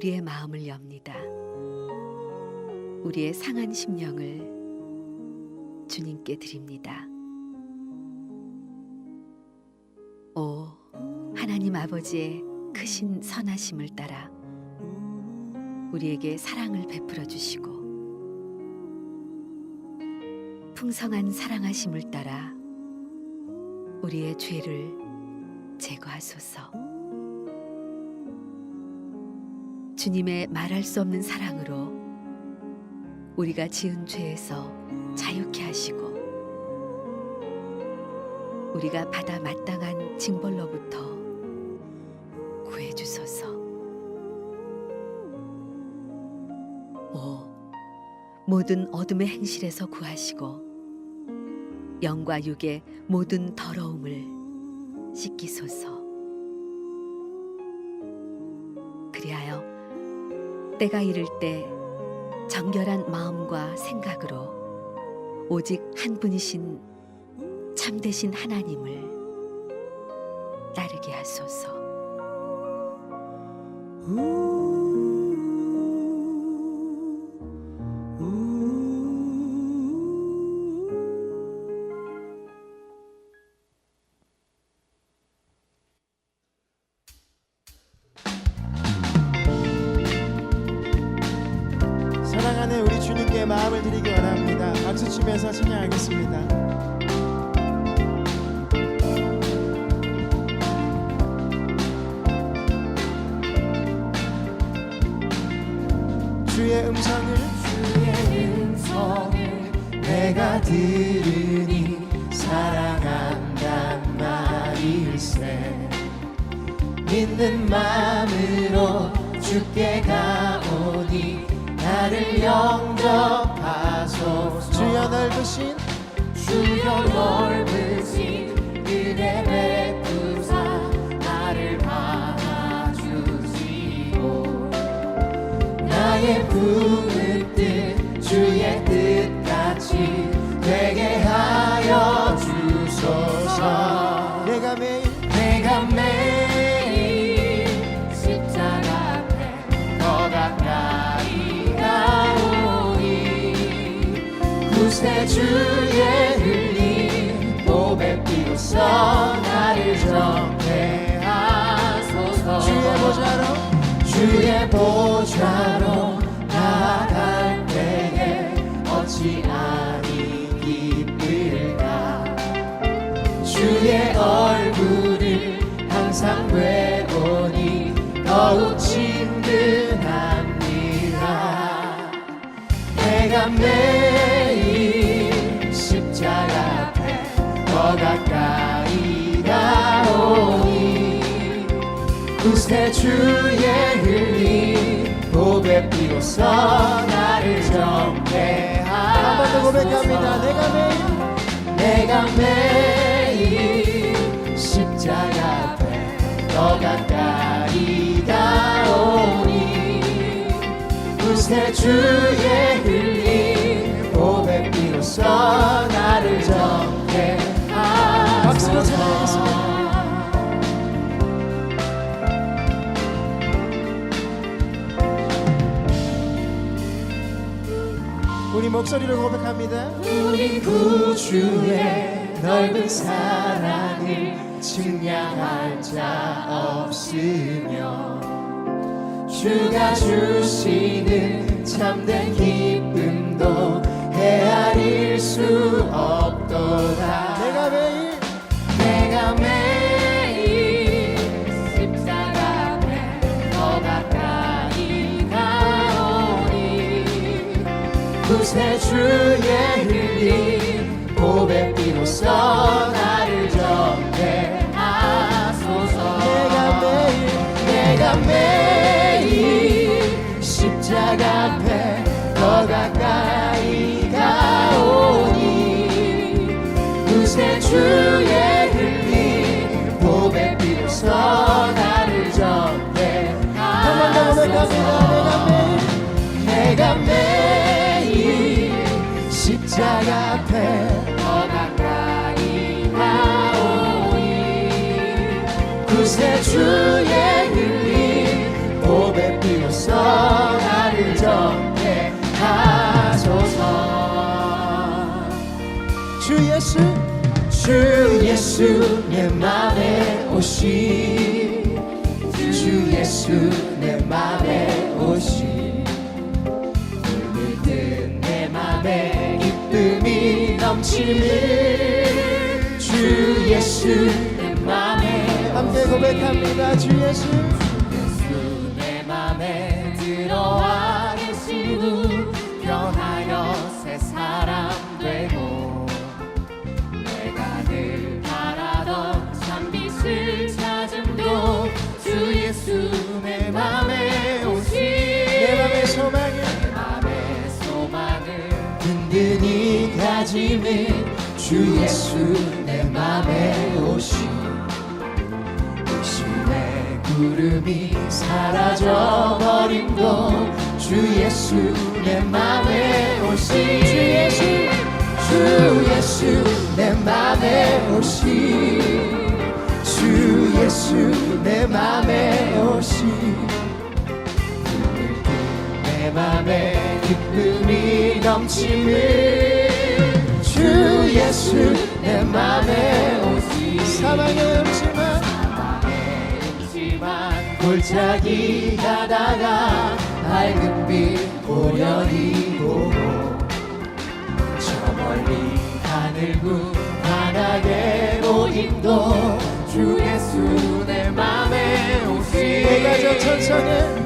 우리의 마음을 엽니다. 우리의 상한 심령을 주님께 드립니다. 오 하나님 아버지의 크신 선하심을 따라 우리에게 사랑을 베풀어 주시고 풍성한 사랑하심을 따라 우리의 죄를 제거하소서. 주님의 말할 수 없는 사랑으로 우리가 지은 죄에서 자유케 하시고 우리가 받아 마땅한 징벌로부터 구해주소서. 오 모든 어둠의 행실에서 구하시고 영과 육의 모든 더러움을 씻기소서. 그리하여 때가 이를 때 정결한 마음과 생각으로 오직 한 분이신 참되신 하나님을 따르게 하소서. 사랑하는 우리 주님께 마음을 드리기 원합니다. 박수치면서 찬양하겠습니다. 주의 음성을 내가 들으니 사랑한단 말일세. 믿는 마음으로 주께 가오니 나를 영접하소서. 주여 넓으신 은혜 베푸사 나를 받아주시고 나의 품을 뜻 주의 뜻같이 되게 하여 주소서. 내가 매일 십자가 앞에 더 가까이 가오니 구세주의 흘린 보배 피로써 나를 정죄하소서. 주의 보좌로 나아갈 때에 어찌 아니 기쁠까. 주의 얼굴을 항상 보니 더욱 친근합니다. 내가 매일 십자가 앞에 더 가까이 가오니 구세주의 흘린 보배 피로써 나를 정죄하소서. 한 번 더 고백합니다. 내가 매일 십자가 앞에 더 가까이 가오니 구세주의 흘린 보배 피로써 나를 정죄하소서. 박수로 찬양하겠습니다. 우리 목소리로 고백합니다. 우리 구주의 넓은 사랑을 측량할 자 없으며 주가 주시는 참된 기쁨도 헤아릴 수 없도다. 내가 매일 십자가 앞에 더 가까이 가오니 구세주의 흘린 보배 피로써 나를 정죄하소서. 내가 매일 십자가 앞에 더 가까이 가오니 구세주의 흘린 보배 피로써 나를 정죄하소서. 내가 매일 십자가 앞에 더 가까이 가오니 구세주의 흘린 보배 피로써 예수 내 맘에 오시 주 예수 내 맘에 오시 물든 내 맘에 기쁨이 넘치는 주 예수 내 맘에 함께 고백합니다. 주 예수 내 맘에 들어와 계신 후 변하여 새 사람 되고 내가 늘 바라던 참빛을 찾음도 주 예수 내 맘에 오시 내 맘의 소망을 든든히 가지는 주 예수 내 맘에 오시 의심의 구름이 사라져버림도 주 예수 내 맘에 오시 주 예수 내 맘에 오시 주 예수 내 맘에 오시 내 맘에 기쁨이 넘치는 주 예수 내 맘에 오시 사망의 음침한 골짜기 가다가 밝은 빛 고연히 보고 저 멀리 하늘구 바닥에로 인도 주 예수 내 맘에 오시 내가 저 천성에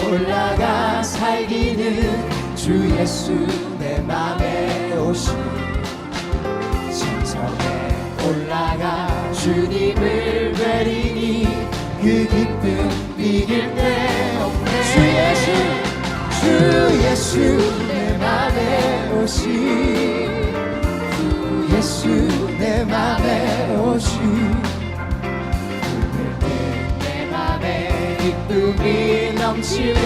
올라가 살기는 주 예수 내 맘에 오시 천성에 올라가 주님을 뵈리니 그 기쁨 이길 데 없네 주 예수 내 맘에 오시 주 예수 내 맘에 오시 내 맘에 기쁨이 넘치는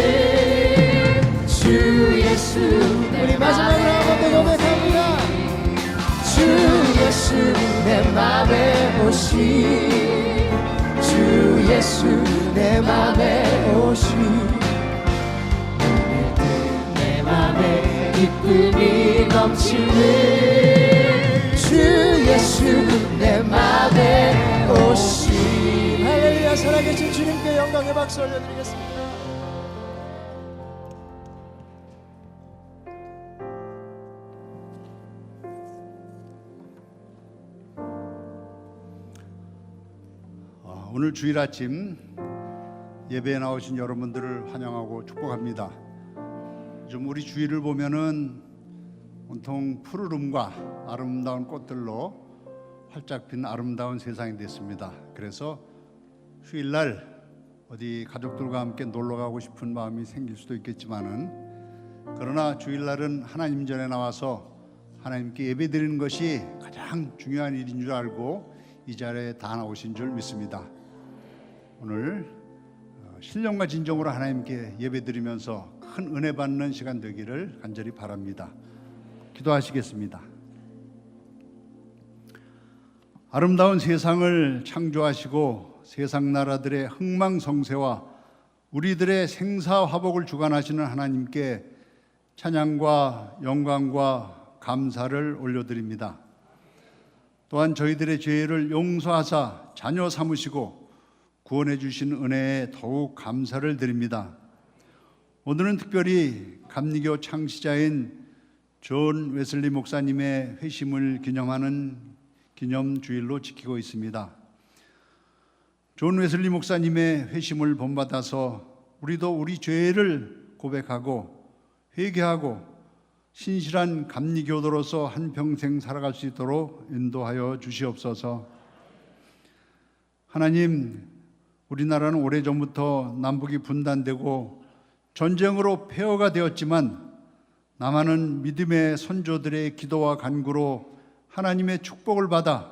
주 예수 우리 마지막으로 한번 더 고백합니다. 주 예수 내 맘에 오시 주 예수 내 맘에 오시 내 맘에 기쁨이 넘치는 주 예수 내 맘에 오시 할렐루야. 살아계신 주님께 영광의 박수 올려드리겠습니다. 오늘 주일 아침 예배에 나오신 여러분들을 환영하고 축복합니다. 좀 우리 주위를 보면은 온통 푸르름과 아름다운 꽃들로 활짝 핀 아름다운 세상이 됐습니다. 그래서 휴일날 어디 가족들과 함께 놀러 가고 싶은 마음이 생길 수도 있겠지만은 그러나 주일날은 하나님 전에 나와서 하나님께 예배드리는 것이 가장 중요한 일인 줄 알고 이 자리에 다 나오신 줄 믿습니다. 오늘 신령과 진정으로 하나님께 예배드리면서 큰 은혜 받는 시간 되기를 간절히 바랍니다. 기도하시겠습니다. 아름다운 세상을 창조하시고 세상 나라들의 흥망성쇠와 우리들의 생사화복을 주관하시는 하나님께 찬양과 영광과 감사를 올려드립니다. 또한 저희들의 죄를 용서하사 자녀 삼으시고 구원해 주신 은혜에 더욱 감사를 드립니다. 오늘은 특별히 감리교 창시자인 존 웨슬리 목사님의 회심을 기념하는 기념주일로 지키고 있습니다. 존 웨슬리 목사님의 회심을 본받아서 우리도 우리 죄를 고백하고 회개하고 신실한 감리교도로서 한평생 살아갈 수 있도록 인도하여 주시옵소서. 하나님, 우리나라는 오래전부터 남북이 분단되고 전쟁으로 폐허가 되었지만 남한은 믿음의 선조들의 기도와 간구로 하나님의 축복을 받아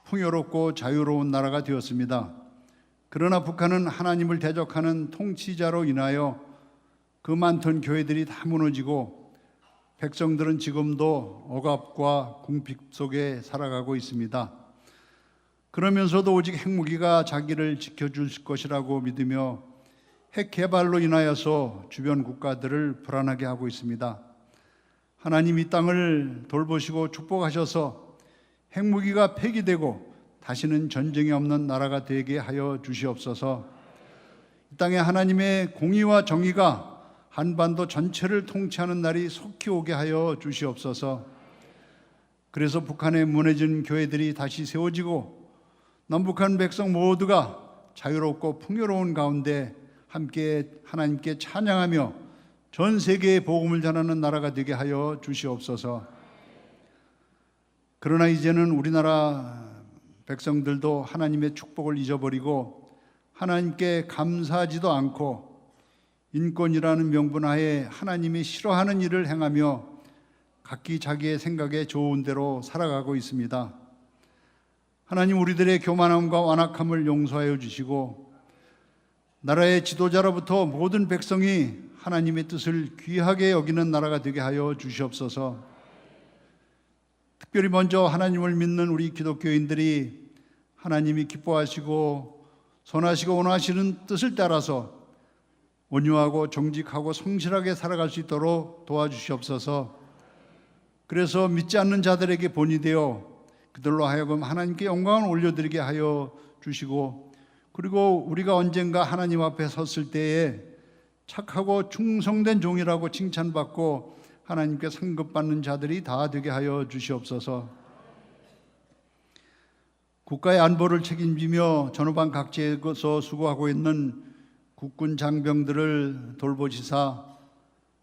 풍요롭고 자유로운 나라가 되었습니다. 그러나 북한은 하나님을 대적하는 통치자로 인하여 그 많던 교회들이 다 무너지고 백성들은 지금도 억압과 궁핍 속에 살아가고 있습니다. 그러면서도 오직 핵무기가 자기를 지켜줄 것이라고 믿으며 핵 개발로 인하여서 주변 국가들을 불안하게 하고 있습니다. 하나님 이 땅을 돌보시고 축복하셔서 핵무기가 폐기되고 다시는 전쟁이 없는 나라가 되게 하여 주시옵소서. 이 땅에 하나님의 공의와 정의가 한반도 전체를 통치하는 날이 속히 오게 하여 주시옵소서. 그래서 북한에 무너진 교회들이 다시 세워지고 남북한 백성 모두가 자유롭고 풍요로운 가운데 함께 하나님께 찬양하며 전 세계에 복음을 전하는 나라가 되게 하여 주시옵소서. 그러나 이제는 우리나라 백성들도 하나님의 축복을 잊어버리고 하나님께 감사하지도 않고 인권이라는 명분 하에 하나님이 싫어하는 일을 행하며 각기 자기의 생각에 좋은 대로 살아가고 있습니다. 하나님, 우리들의 교만함과 완악함을 용서하여 주시고 나라의 지도자로부터 모든 백성이 하나님의 뜻을 귀하게 여기는 나라가 되게 하여 주시옵소서. 특별히 먼저 하나님을 믿는 우리 기독교인들이 하나님이 기뻐하시고 선하시고 원하시는 뜻을 따라서 온유하고 정직하고 성실하게 살아갈 수 있도록 도와주시옵소서. 그래서 믿지 않는 자들에게 본이 되어 그들로 하여금 하나님께 영광을 올려드리게 하여 주시고, 그리고 우리가 언젠가 하나님 앞에 섰을 때에 착하고 충성된 종이라고 칭찬받고 하나님께 상급받는 자들이 다 되게 하여 주시옵소서. 국가의 안보를 책임지며 전후방 각지에서 수고하고 있는 국군 장병들을 돌보시사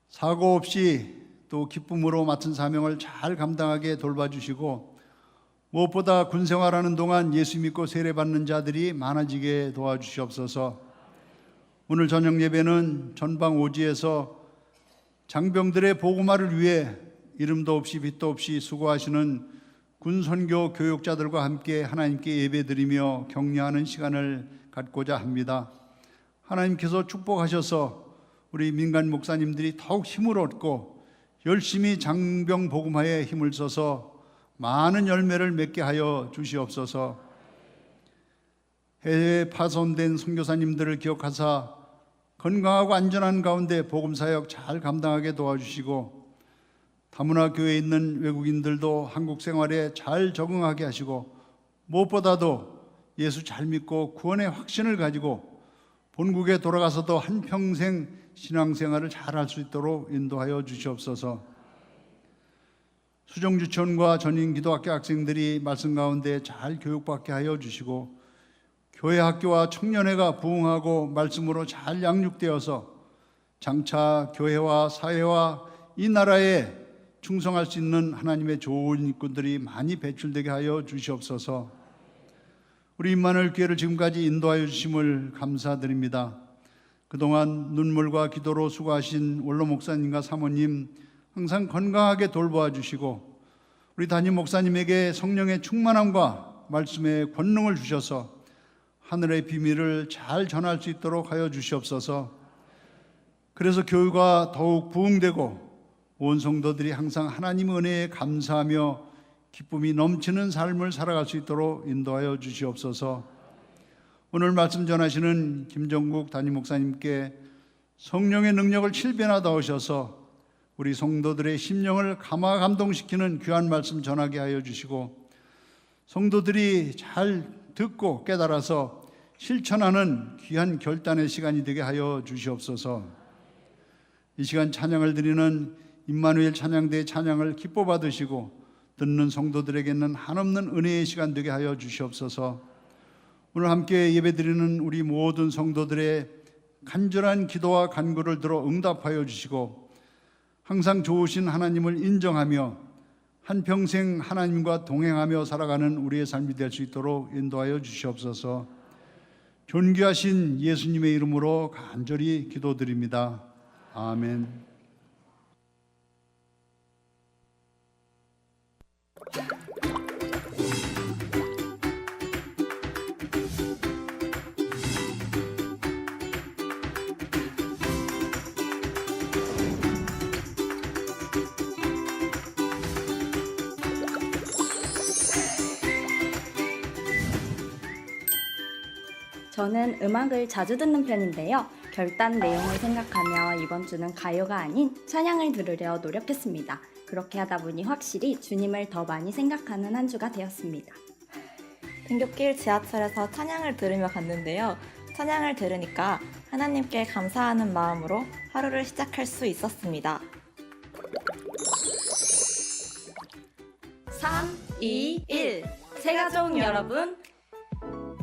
사고 없이 또 기쁨으로 맡은 사명을 잘 감당하게 돌봐주시고, 무엇보다 군 생활하는 동안 예수 믿고 세례받는 자들이 많아지게 도와주시옵소서. 오늘 저녁 예배는 전방 오지에서 장병들의 복음화를 위해 이름도 없이 빛도 없이 수고하시는 군 선교 교육자들과 함께 하나님께 예배드리며 격려하는 시간을 갖고자 합니다. 하나님께서 축복하셔서 우리 민간 목사님들이 더욱 힘을 얻고 열심히 장병 복음화에 힘을 써서 많은 열매를 맺게 하여 주시옵소서. 해외에 파손된 선교사님들을 기억하사 건강하고 안전한 가운데 복음사역 잘 감당하게 도와주시고, 다문화 교회에 있는 외국인들도 한국 생활에 잘 적응하게 하시고, 무엇보다도 예수 잘 믿고 구원의 확신을 가지고 본국에 돌아가서도 한평생 신앙생활을 잘 할 수 있도록 인도하여 주시옵소서. 수정주촌과 전인기도학교 학생들이 말씀 가운데 잘 교육받게 하여 주시고, 교회 학교와 청년회가 부흥하고 말씀으로 잘 양육되어서 장차 교회와 사회와 이 나라에 충성할 수 있는 하나님의 좋은 일꾼들이 많이 배출되게 하여 주시옵소서. 우리 임마누엘 교회를 지금까지 인도하여 주심을 감사드립니다. 그동안 눈물과 기도로 수고하신 원로 목사님과 사모님 항상 건강하게 돌보아 주시고, 우리 담임 목사님에게 성령의 충만함과 말씀의 권능을 주셔서 하늘의 비밀을 잘 전할 수 있도록 하여 주시옵소서. 그래서 교회가 더욱 부흥되고 온 성도들이 항상 하나님의 은혜에 감사하며 기쁨이 넘치는 삶을 살아갈 수 있도록 인도하여 주시옵소서. 오늘 말씀 전하시는 김정국 담임 목사님께 성령의 능력을 7배나 더하셔서 우리 성도들의 심령을 감화 감동시키는 귀한 말씀 전하게 하여 주시고, 성도들이 잘 듣고 깨달아서 실천하는 귀한 결단의 시간이 되게 하여 주시옵소서. 이 시간 찬양을 드리는 임마누엘 찬양대의 찬양을 기뻐 받으시고 듣는 성도들에게는 한없는 은혜의 시간 되게 하여 주시옵소서. 오늘 함께 예배드리는 우리 모든 성도들의 간절한 기도와 간구를 들어 응답하여 주시고, 항상 좋으신 하나님을 인정하며 한평생 하나님과 동행하며 살아가는 우리의 삶이 될 수 있도록 인도하여 주시옵소서. 존귀하신 예수님의 이름으로 간절히 기도드립니다. 아멘. 저는 음악을 자주 듣는 편인데요. 결단 내용을 생각하며 이번 주는 가요가 아닌 찬양을 들으려 노력했습니다. 그렇게 하다 보니 확실히 주님을 더 많이 생각하는 한 주가 되었습니다. 등굣길 지하철에서 찬양을 들으며 갔는데요. 찬양을 들으니까 하나님께 감사하는 마음으로 하루를 시작할 수 있었습니다. 3, 2, 1. 새가족 여러분,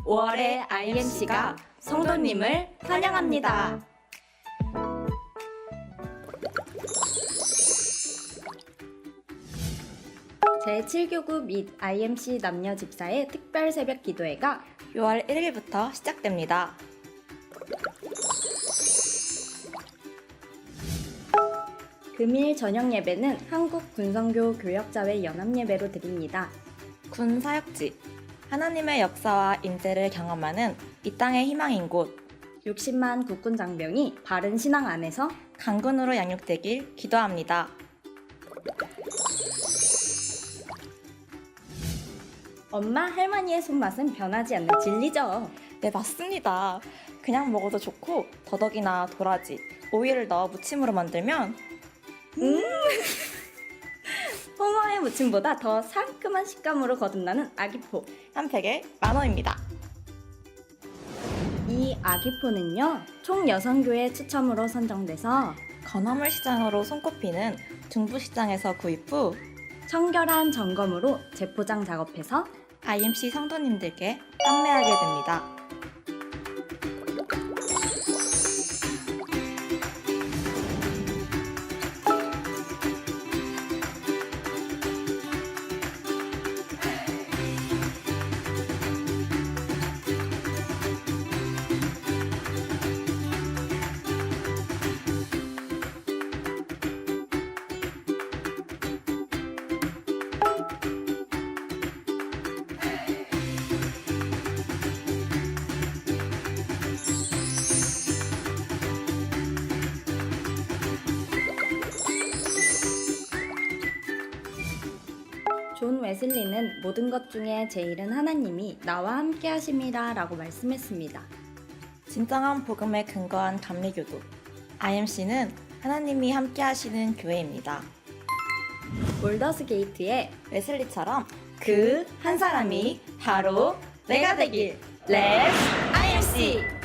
5월의 IMC가 성도님을 환영합니다. 제7교구 및 IMC 남녀 집사의 특별 새벽 기도회가 6월 1일부터 시작됩니다. 금일 저녁 예배는 한국 군성교 교역자회 연합 예배로 드립니다. 군 사역지, 하나님의 역사와 임재를 경험하는 이 땅의 희망인 곳, 60만 국군 장병이 바른 신앙 안에서 강군으로 양육되길 기도합니다. 엄마 할머니의 손맛은 변하지 않는 진리죠. 네, 맞습니다. 그냥 먹어도 좋고 더덕이나 도라지, 오이를 넣어 무침으로 만들면 홍어의 무침보다 더 상큼한 식감으로 거듭나는 아기포. 한 팩에 10,000원입니다. 이 아기포는요, 총 여성교회 추첨으로 선정돼서 건어물 시장으로 손꼽히는 중부시장에서 구입 후 청결한 점검으로 재포장 작업해서 IMC 성도님들께 판매하게 됩니다. 존 웨슬리는 모든 것 중에 제일은 하나님이 나와 함께 하심이라 라고 말씀했습니다. 진정한 복음에 근거한 감리교도 IMC는 하나님이 함께 하시는 교회입니다. 볼더스 게이트의 웨슬리처럼 그 한 사람이 바로 내가 되길. Let's IMC!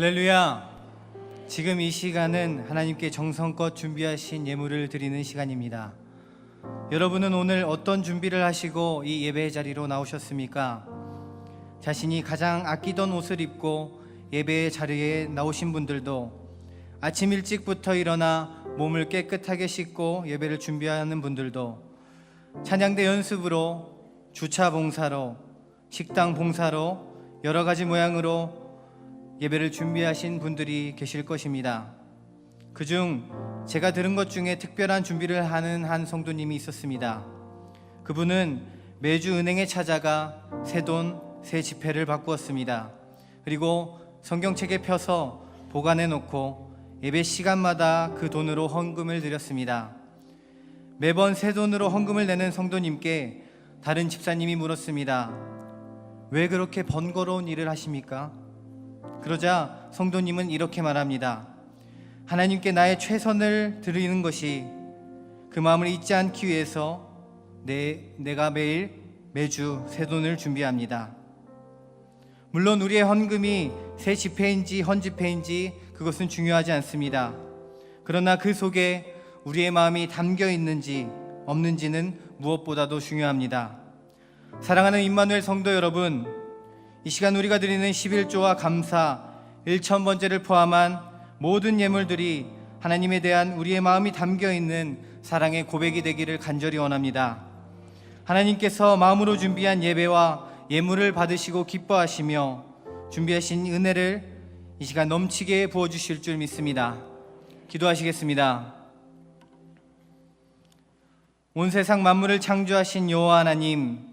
할렐루야. 지금 이 시간은 하나님께 정성껏 준비하신 예물을 드리는 시간입니다. 여러분은 오늘 어떤 준비를 하시고 이 예배의 자리로 나오셨습니까? 자신이 가장 아끼던 옷을 입고 예배의 자리에 나오신 분들도, 아침 일찍부터 일어나 몸을 깨끗하게 씻고 예배를 준비하는 분들도, 찬양대 연습으로, 주차 봉사로, 식당 봉사로 여러 가지 모양으로 예배를 준비하신 분들이 계실 것입니다. 그중 제가 들은 것 중에 특별한 준비를 하는 한 성도님이 있었습니다. 그분은 매주 은행에 찾아가 새 돈, 새 지폐를 바꾸었습니다. 그리고 성경책에 펴서 보관해 놓고 예배 시간마다 그 돈으로 헌금을 드렸습니다. 매번 새 돈으로 헌금을 내는 성도님께 다른 집사님이 물었습니다. 왜 그렇게 번거로운 일을 하십니까? 그러자 성도님은 이렇게 말합니다. 하나님께 나의 최선을 드리는 것이 그 마음을 잊지 않기 위해서 내가 매주 새 돈을 준비합니다. 물론 우리의 헌금이 새 지폐인지 헌지폐인지 그것은 중요하지 않습니다. 그러나 그 속에 우리의 마음이 담겨 있는지 없는지는 무엇보다도 중요합니다. 사랑하는 임마누엘 성도 여러분, 이 시간 우리가 드리는 11조와 감사 1000번째를 포함한 모든 예물들이 하나님에 대한 우리의 마음이 담겨있는 사랑의 고백이 되기를 간절히 원합니다. 하나님께서 마음으로 준비한 예배와 예물을 받으시고 기뻐하시며 준비하신 은혜를 이 시간 넘치게 부어주실 줄 믿습니다. 기도하시겠습니다. 온 세상 만물을 창조하신 여호와 하나님,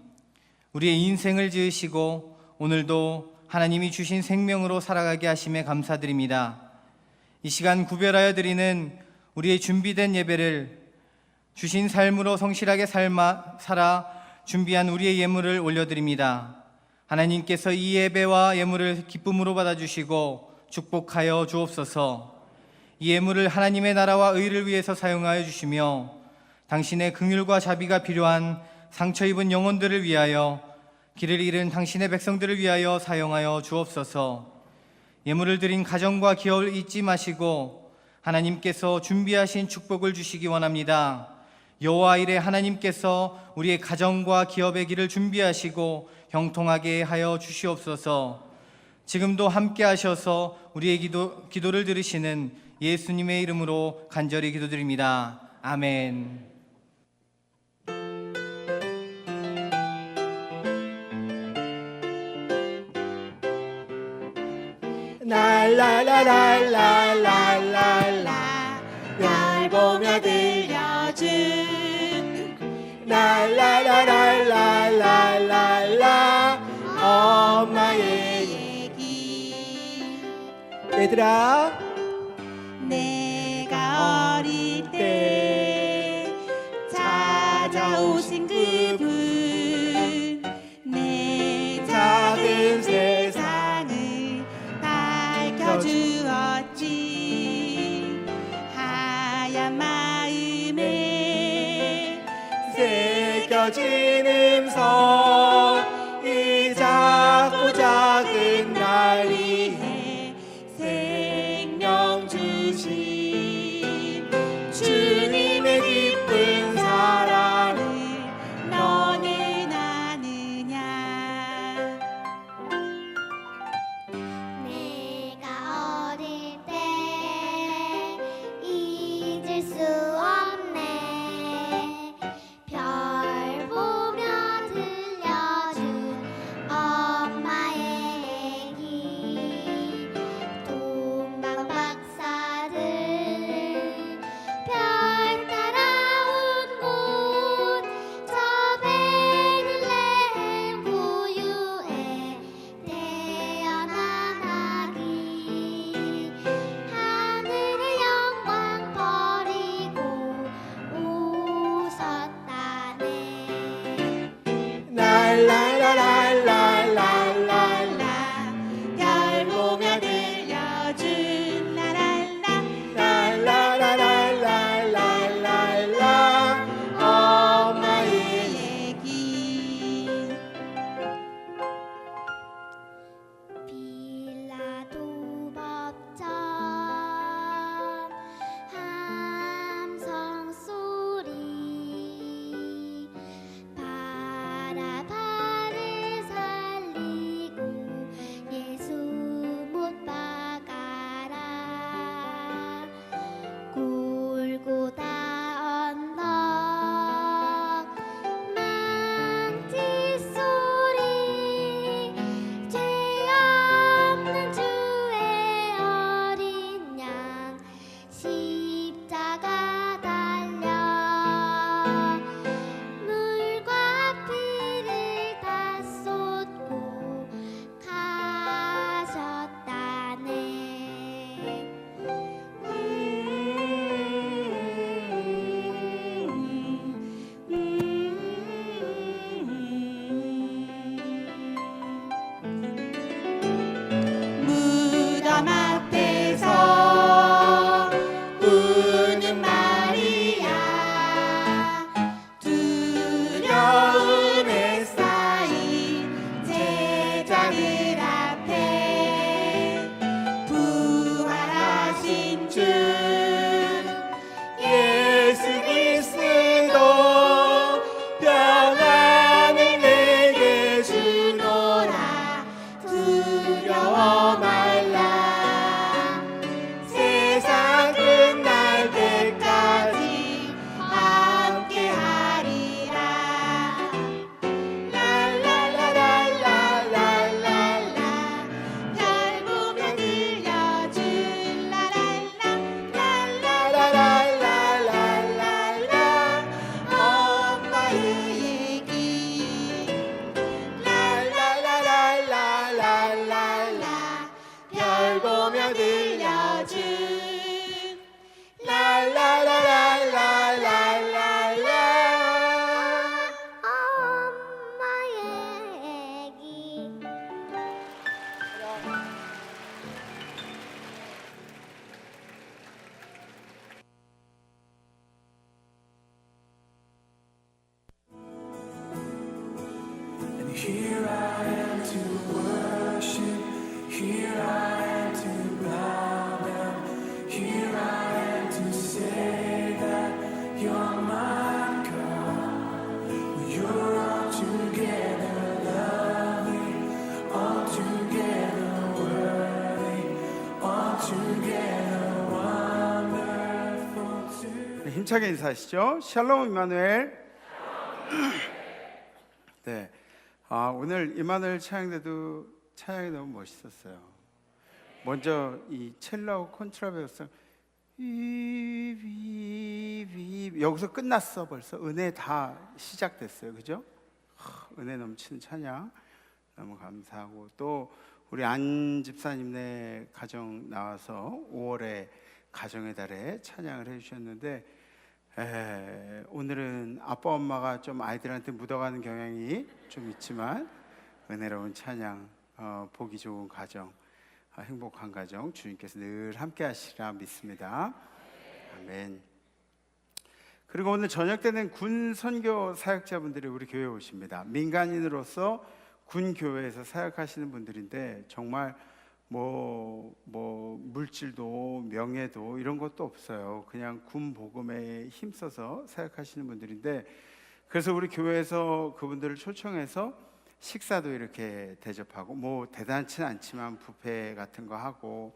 우리의 인생을 지으시고 오늘도 하나님이 주신 생명으로 살아가게 하심에 감사드립니다. 이 시간 구별하여 드리는 우리의 준비된 예배를 주신 삶으로 성실하게 살아 준비한 우리의 예물을 올려드립니다. 하나님께서 이 예배와 예물을 기쁨으로 받아주시고 축복하여 주옵소서. 이 예물을 하나님의 나라와 의를 위해서 사용하여 주시며 당신의 긍휼과 자비가 필요한 상처 입은 영혼들을 위하여, 길을 잃은 당신의 백성들을 위하여 사용하여 주옵소서. 예물을 드린 가정과 기업을 잊지 마시고 하나님께서 준비하신 축복을 주시기 원합니다. 여호와 이레 하나님께서 우리의 가정과 기업의 길을 준비하시고 형통하게 하여 주시옵소서. 지금도 함께 하셔서 우리의 기도를 들으시는 예수님의 이름으로 간절히 기도드립니다. 아멘. 랄랄랄랄랄랄라 날 보며 들려준 랄랄랄랄랄랄라 엄마의 얘기. 얘들아, 내가 어릴 때 찾아오신 그분, 내 작은 세상을 밝혀주었지. 하얀 마음에 새겨진 음성, 이 작고 작은 날 위해 생명 주신 주님의 기쁜 사랑을 너는 아느냐. 내가 어릴 때 잊을 수 없네. 별 보며 들려준 엄마의 얘기. 동방 박사들 별 따라온 곳, 저 베들레헴 구유에 태어난 아기. 하늘의 영광 버리고 웃었다네. 랄랄랄랄랄랄라 별 보며 들려준 라랄라. 랄랄랄랄랄랄라 엄마의 얘기. 빌라도 네, 힘차게 인사하시죠. 샬롬 임마누엘. 네, 오늘 임마누엘 찬양대도 찬양이 너무 멋있었어요. 먼저 이 첼로하고 콘트라 배웠어요. 여기서 끝났어. 벌써 은혜 다 시작됐어요. 그죠? 은혜 넘치는 찬양 너무 감사하고, 또 우리 안 집사님네 가정 나와서 5월에 가정의 달에 찬양을 해주셨는데, 오늘은 아빠 엄마가 좀 아이들한테 묻어가는 경향이 좀 있지만 은혜로운 찬양, 보기 좋은 가정, 행복한 가정 주님께서 늘 함께 하시리라 믿습니다. 아멘. 그리고 오늘 저녁 때는 군 선교 사역자분들이 우리 교회에 오십니다. 민간인으로서 군 교회에서 사역하시는 분들인데, 정말 뭐 물질도 명예도 이런 것도 없어요. 그냥 군 복음에 힘써서 사역하시는 분들인데, 그래서 우리 교회에서 그분들을 초청해서 식사도 이렇게 대접하고, 뭐 대단치는 않지만 뷔페 같은 거 하고,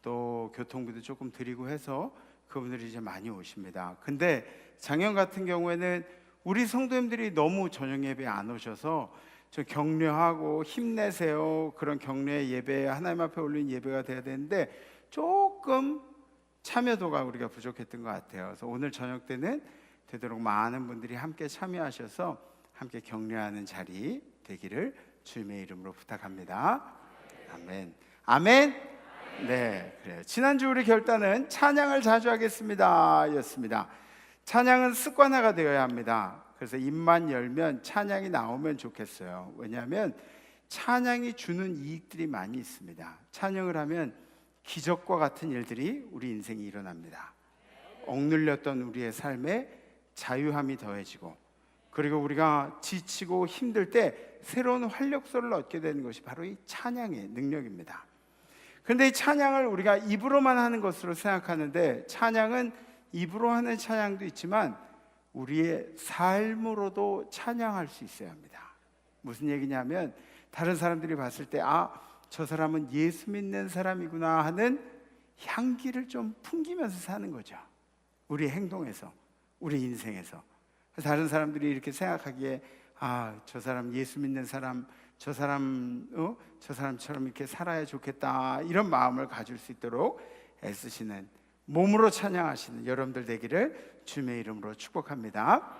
또 교통비도 조금 드리고 해서 그분들이 이제 많이 오십니다. 근데 작년 같은 경우에는 우리 성도님들이 너무 저녁 예배 안 오셔서 저 격려하고 힘내세요, 그런 격려 예배, 하나님 앞에 올린 예배가 돼야 되는데 조금 참여도가 우리가 부족했던 것 같아요. 그래서 오늘 저녁 때는 되도록 많은 분들이 함께 참여하셔서 함께 격려하는 자리 되기를 주님의 이름으로 부탁합니다. 아멘. 아멘. 네, 그래요. 지난주 우리 결단은 찬양을 자주 하겠습니다 였습니다. 찬양은 습관화가 되어야 합니다. 그래서 입만 열면 찬양이 나오면 좋겠어요. 왜냐하면 찬양이 주는 이익들이 많이 있습니다. 찬양을 하면 기적과 같은 일들이 우리 인생에 일어납니다. 억눌렸던 우리의 삶에 자유함이 더해지고, 그리고 우리가 지치고 힘들 때 새로운 활력소를 얻게 되는 것이 바로 이 찬양의 능력입니다. 그런데 이 찬양을 우리가 입으로만 하는 것으로 생각하는데, 찬양은 입으로 하는 찬양도 있지만 우리의 삶으로도 찬양할 수 있어야 합니다. 무슨 얘기냐면, 다른 사람들이 봤을 때 저 사람은 예수 믿는 사람이구나 하는 향기를 좀 풍기면서 사는 거죠. 우리 행동에서, 우리 인생에서. 다른 사람들이 이렇게 생각하기에 저 사람 예수 믿는 사람, 저 사람처럼 이렇게 살아야 좋겠다, 이런 마음을 가질 수 있도록 애쓰시는, 몸으로 찬양하시는 여러분들 되기를 주님의 이름으로 축복합니다.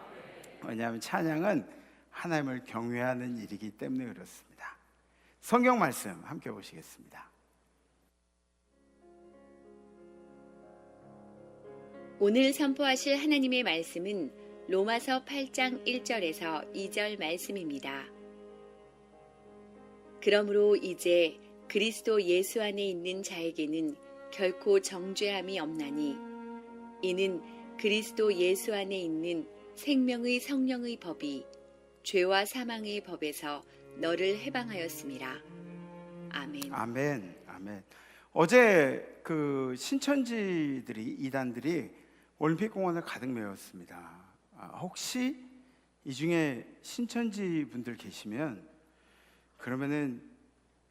왜냐하면 찬양은 하나님을 경외하는 일이기 때문에 그렇습니다. 성경 말씀 함께 보시겠습니다. 오늘 선포하실 하나님의 말씀은 로마서 8장 1절에서 2절 말씀입니다. 그러므로 이제 그리스도 예수 안에 있는 자에게는 결코 정죄함이 없나니, 이는 그리스도 예수 안에 있는 생명의 성령의 법이 죄와 사망의 법에서 너를 해방하였습니다. 아멘. 아멘. 아멘. 어제 그 신천지들이, 이단들이 올림픽공원을 가득 메웠습니다. 혹시 이 중에 신천지 분들 계시면 그러면은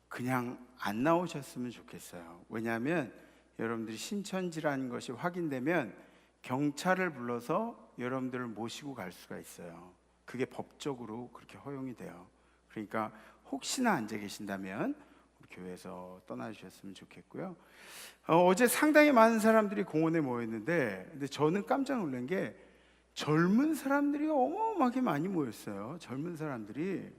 그냥 안 나오셨으면 좋겠어요. 왜냐하면 여러분들이 신천지라는 것이 확인되면 경찰을 불러서 여러분들을 모시고 갈 수가 있어요. 그게 법적으로 그렇게 허용이 돼요. 그러니까 혹시나 앉아 계신다면 우리 교회에서 떠나주셨으면 좋겠고요. 어제 상당히 많은 사람들이 공원에 모였는데, 근데 저는 깜짝 놀란 게 젊은 사람들이 어마어마하게 많이 모였어요. 젊은 사람들이.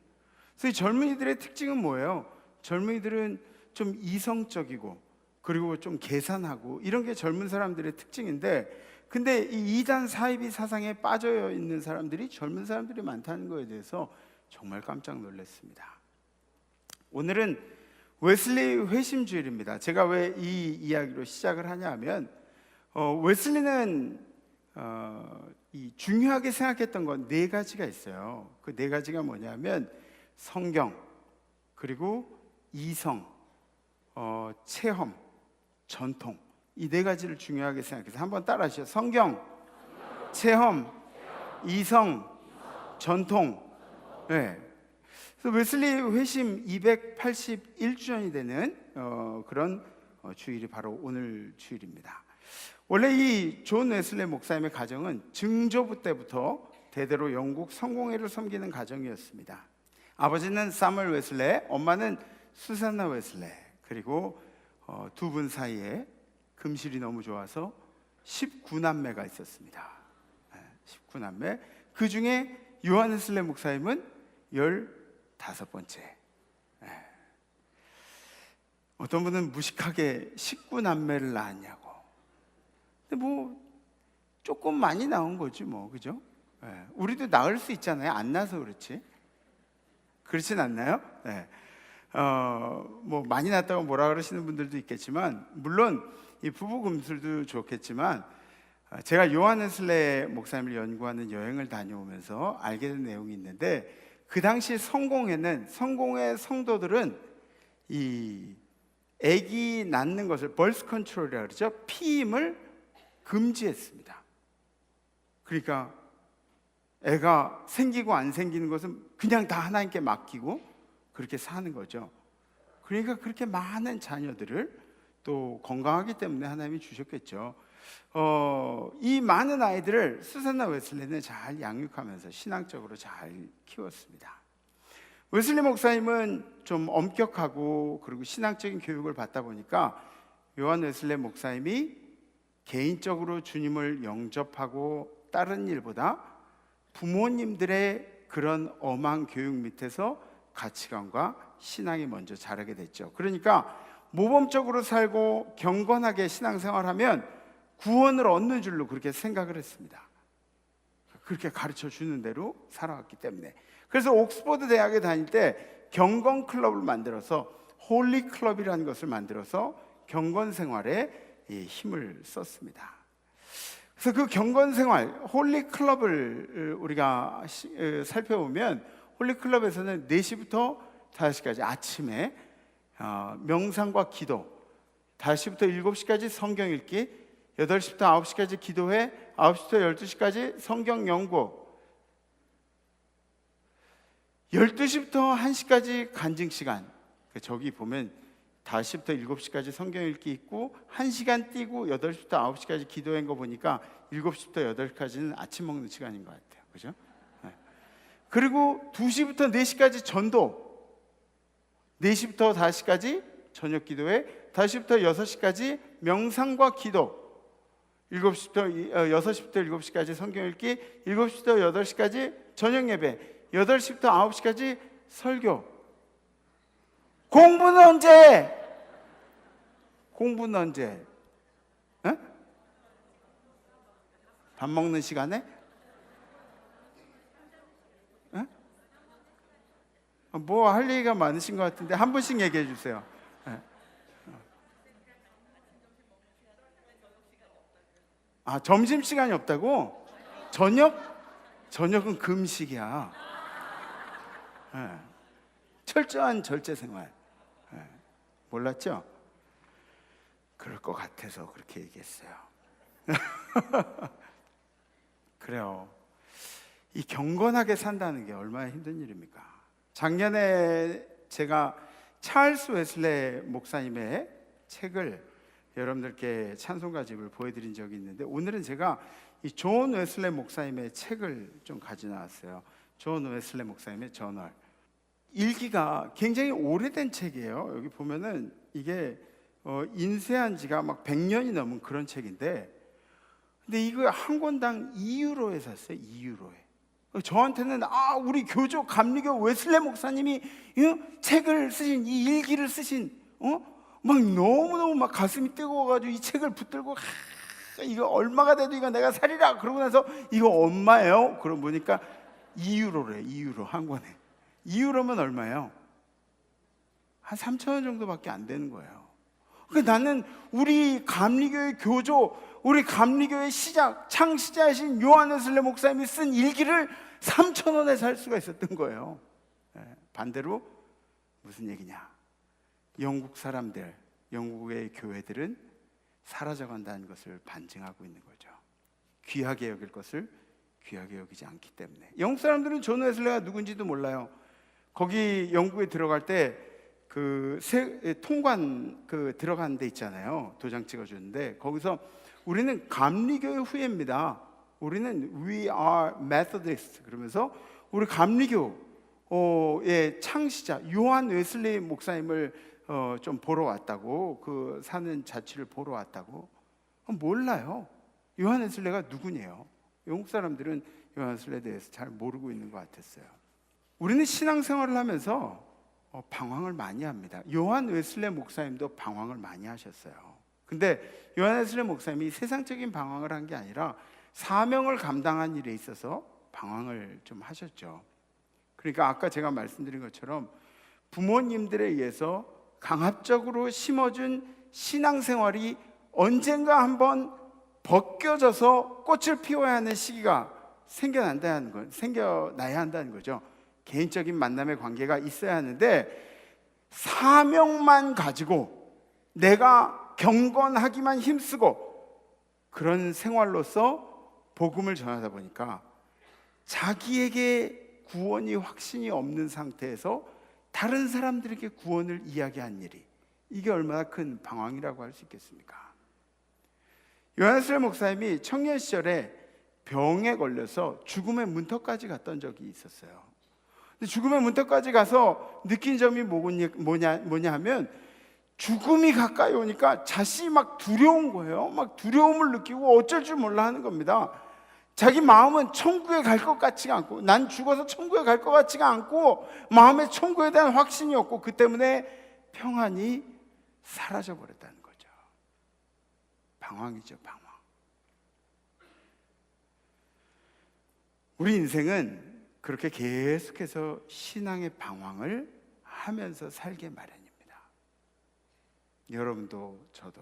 그래서 이 젊은이들의 특징은 뭐예요? 젊은이들은 좀 이성적이고, 그리고 좀 계산하고, 이런 게 젊은 사람들의 특징인데, 근데 이 이단 사이비 사상에 빠져 있는 사람들이 젊은 사람들이 많다는 거에 대해서 정말 깜짝 놀랐습니다. 오늘은 웨슬리 회심주일입니다. 제가 왜 이 이야기로 시작을 하냐면, 웨슬리는 이 중요하게 생각했던 건 네 가지가 있어요. 그 네 가지가 뭐냐면, 성경, 그리고 이성, 체험, 전통, 이 네 가지를 중요하게 생각해서 한번 따라 하시죠. 성경, 체험, 이성, 전통. 네. 그래서 웨슬리 회심 281주년이 되는 그런 주일이 바로 오늘 주일입니다. 원래 이 존 웨슬리 목사님의 가정은 증조부 때부터 대대로 영국 성공회를 섬기는 가정이었습니다. 아버지는 사무엘 웨슬레, 엄마는 수산나 웨슬레. 그리고 두 분 사이에 금실이 너무 좋아서 19남매가 있었습니다. 19남매. 그 중에 요한 웨슬레 목사님은 15번째. 어떤 분은 무식하게 19남매를 낳았냐고. 근데 뭐 조금 많이 나온 거지 뭐, 그죠? 우리도 낳을 수 있잖아요. 안 낳아서 그렇지. 그렇진 않나요? 뭐 많이 낳았다고 뭐라 그러시는 분들도 있겠지만, 물론 이 부부 금술도 좋겠지만, 제가 요한 웨슬레 목사님을 연구하는 여행을 다녀오면서 알게 된 내용이 있는데, 그 당시 성공회는, 성공회 성도들은 이 아기 낳는 것을 벌스 컨트롤이라고 그러죠. 피임을 금지했습니다. 그러니까 애가 생기고 안 생기는 것은 그냥 다 하나님께 맡기고 그렇게 사는 거죠. 그러니까 그렇게 많은 자녀들을 또 건강하기 때문에 하나님이 주셨겠죠. 이 많은 아이들을 수산나 웨슬리는 잘 양육하면서 신앙적으로 잘 키웠습니다. 웨슬리 목사님은 좀 엄격하고 그리고 신앙적인 교육을 받다 보니까 요한 웨슬리 목사님이 개인적으로 주님을 영접하고 다른 일보다 부모님들의 그런 엄한 교육 밑에서 가치관과 신앙이 먼저 자라게 됐죠. 그러니까 모범적으로 살고 경건하게 신앙생활하면 구원을 얻는 줄로 그렇게 생각을 했습니다. 그렇게 가르쳐 주는 대로 살아왔기 때문에. 그래서 옥스퍼드 대학에 다닐 때 경건 클럽을 만들어서 홀리 클럽이라는 것을 만들어서 경건 생활에 힘을 썼습니다. 그래서 그 경건 생활, 홀리 클럽을 우리가 살펴보면 홀리 클럽에서는 4시부터 5시까지 아침에 명상과 기도, 5시부터 7시까지 성경 읽기, 8시부터 9시까지 기도회, 9시부터 12시까지 성경 연구, 12시부터 1시까지 간증 시간. 저기 보면 5시부터 7시까지 성경 읽기 있고 1시간 뛰고 8시부터 9시까지 기도한 거 보니까 7시부터 8시까지는 아침 먹는 시간인 것 같아요. 그죠? 그리고 2시부터 4시까지 전도, 4시부터 5시까지 저녁 기도회, 5시부터 6시까지 명상과 기도, 6시부터 7시까지 성경 읽기, 7시부터 8시까지 저녁 예배, 8시부터 9시까지 설교. 공부는 언제? 공부는 언제? 밥 먹는 시간에? 뭐 할 얘기가 많으신 것 같은데 한 분씩 얘기해 주세요. 점심시간이 없다고? 저녁은 금식이야. 철저한 절제생활. 몰랐죠? 그럴 것 같아서 그렇게 얘기했어요. 그래요. 이 경건하게 산다는 게 얼마나 힘든 일입니까? 작년에 제가 찰스 웨슬레 목사님의 책을 여러분들께 찬송가집을 보여드린 적이 있는데, 오늘은 제가 이 존 웨슬레 목사님의 책을 좀 가져 나왔어요. 존 웨슬레 목사님의 저널. 일기가 굉장히 오래된 책이에요. 여기 보면은 이게 인쇄한 지가 막 100년이 넘은 그런 책인데, 근데 이거 한 권당 2유로에 샀어요. 2유로에. 저한테는 우리 교조 감리교 웨슬레 목사님이 책을 쓰신, 이 일기를 쓰신, 막 너무너무 막 가슴이 뜨거워가지고 이 책을 붙들고 이거 얼마가 돼도 이거 내가 사리라. 그러고 나서 이거 얼마예요? 그러고 보니까 2유로래. 2유로 한 권에. 2유로면 얼마예요? 한 3,000원 정도밖에 안 되는 거예요. 그러니까 나는 우리 감리교의 교조, 우리 감리교의 시작, 창시자이신 요한 웨슬레 목사님이 쓴 일기를 3,000원에 살 수가 있었던 거예요. 반대로 무슨 얘기냐? 영국 사람들, 영국의 교회들은 사라져간다는 것을 반증하고 있는 거죠. 귀하게 여길 것을 귀하게 여기지 않기 때문에. 영국 사람들은 존 웨슬레가 누군지도 몰라요. 거기 영국에 들어갈 때 그 통관 들어가는 데 있잖아요. 도장 찍어주는데 거기서 우리는 감리교의 후예입니다. 우리는 We are Methodist 그러면서 우리 감리교의 창시자 요한 웨슬리 목사님을 좀 보러 왔다고, 그 사는 자취를 보러 왔다고. 몰라요. 요한 웨슬리가 누구냐요? 영국 사람들은 요한 웨슬리에 대해서 잘 모르고 있는 것 같았어요. 우리는 신앙생활을 하면서 방황을 많이 합니다. 요한 웨슬리 목사님도 방황을 많이 하셨어요. 근데 요한 웨슬리 목사님이 세상적인 방황을 한 게 아니라 사명을 감당한 일에 있어서 방황을 좀 하셨죠. 그러니까 아까 제가 말씀드린 것처럼 부모님들에 의해서 강압적으로 심어준 신앙생활이 언젠가 한번 벗겨져서 꽃을 피워야 하는 시기가 생겨나야 한다는 거죠. 개인적인 만남의 관계가 있어야 하는데 사명만 가지고 내가 경건하기만 힘쓰고 그런 생활로서 복음을 전하다 보니까 자기에게 구원이 확신이 없는 상태에서 다른 사람들에게 구원을 이야기한 일이, 이게 얼마나 큰 방황이라고 할 수 있겠습니까? 요한 웨슬리 목사님이 청년 시절에 병에 걸려서 죽음의 문턱까지 갔던 적이 있었어요. 근데 죽음의 문턱까지 가서 느낀 점이 뭐냐 하면 죽음이 가까이 오니까 자신이 막 두려운 거예요. 막 두려움을 느끼고 어쩔 줄 몰라 하는 겁니다. 자기 마음은 천국에 갈 것 같지가 않고, 난 죽어서 천국에 갈 것 같지가 않고, 마음에 천국에 대한 확신이 없고, 그 때문에 평안이 사라져 버렸다는 거죠. 방황이죠, 방황. 우리 인생은 그렇게 계속해서 신앙의 방황을 하면서 살게 마련입니다. 여러분도 저도.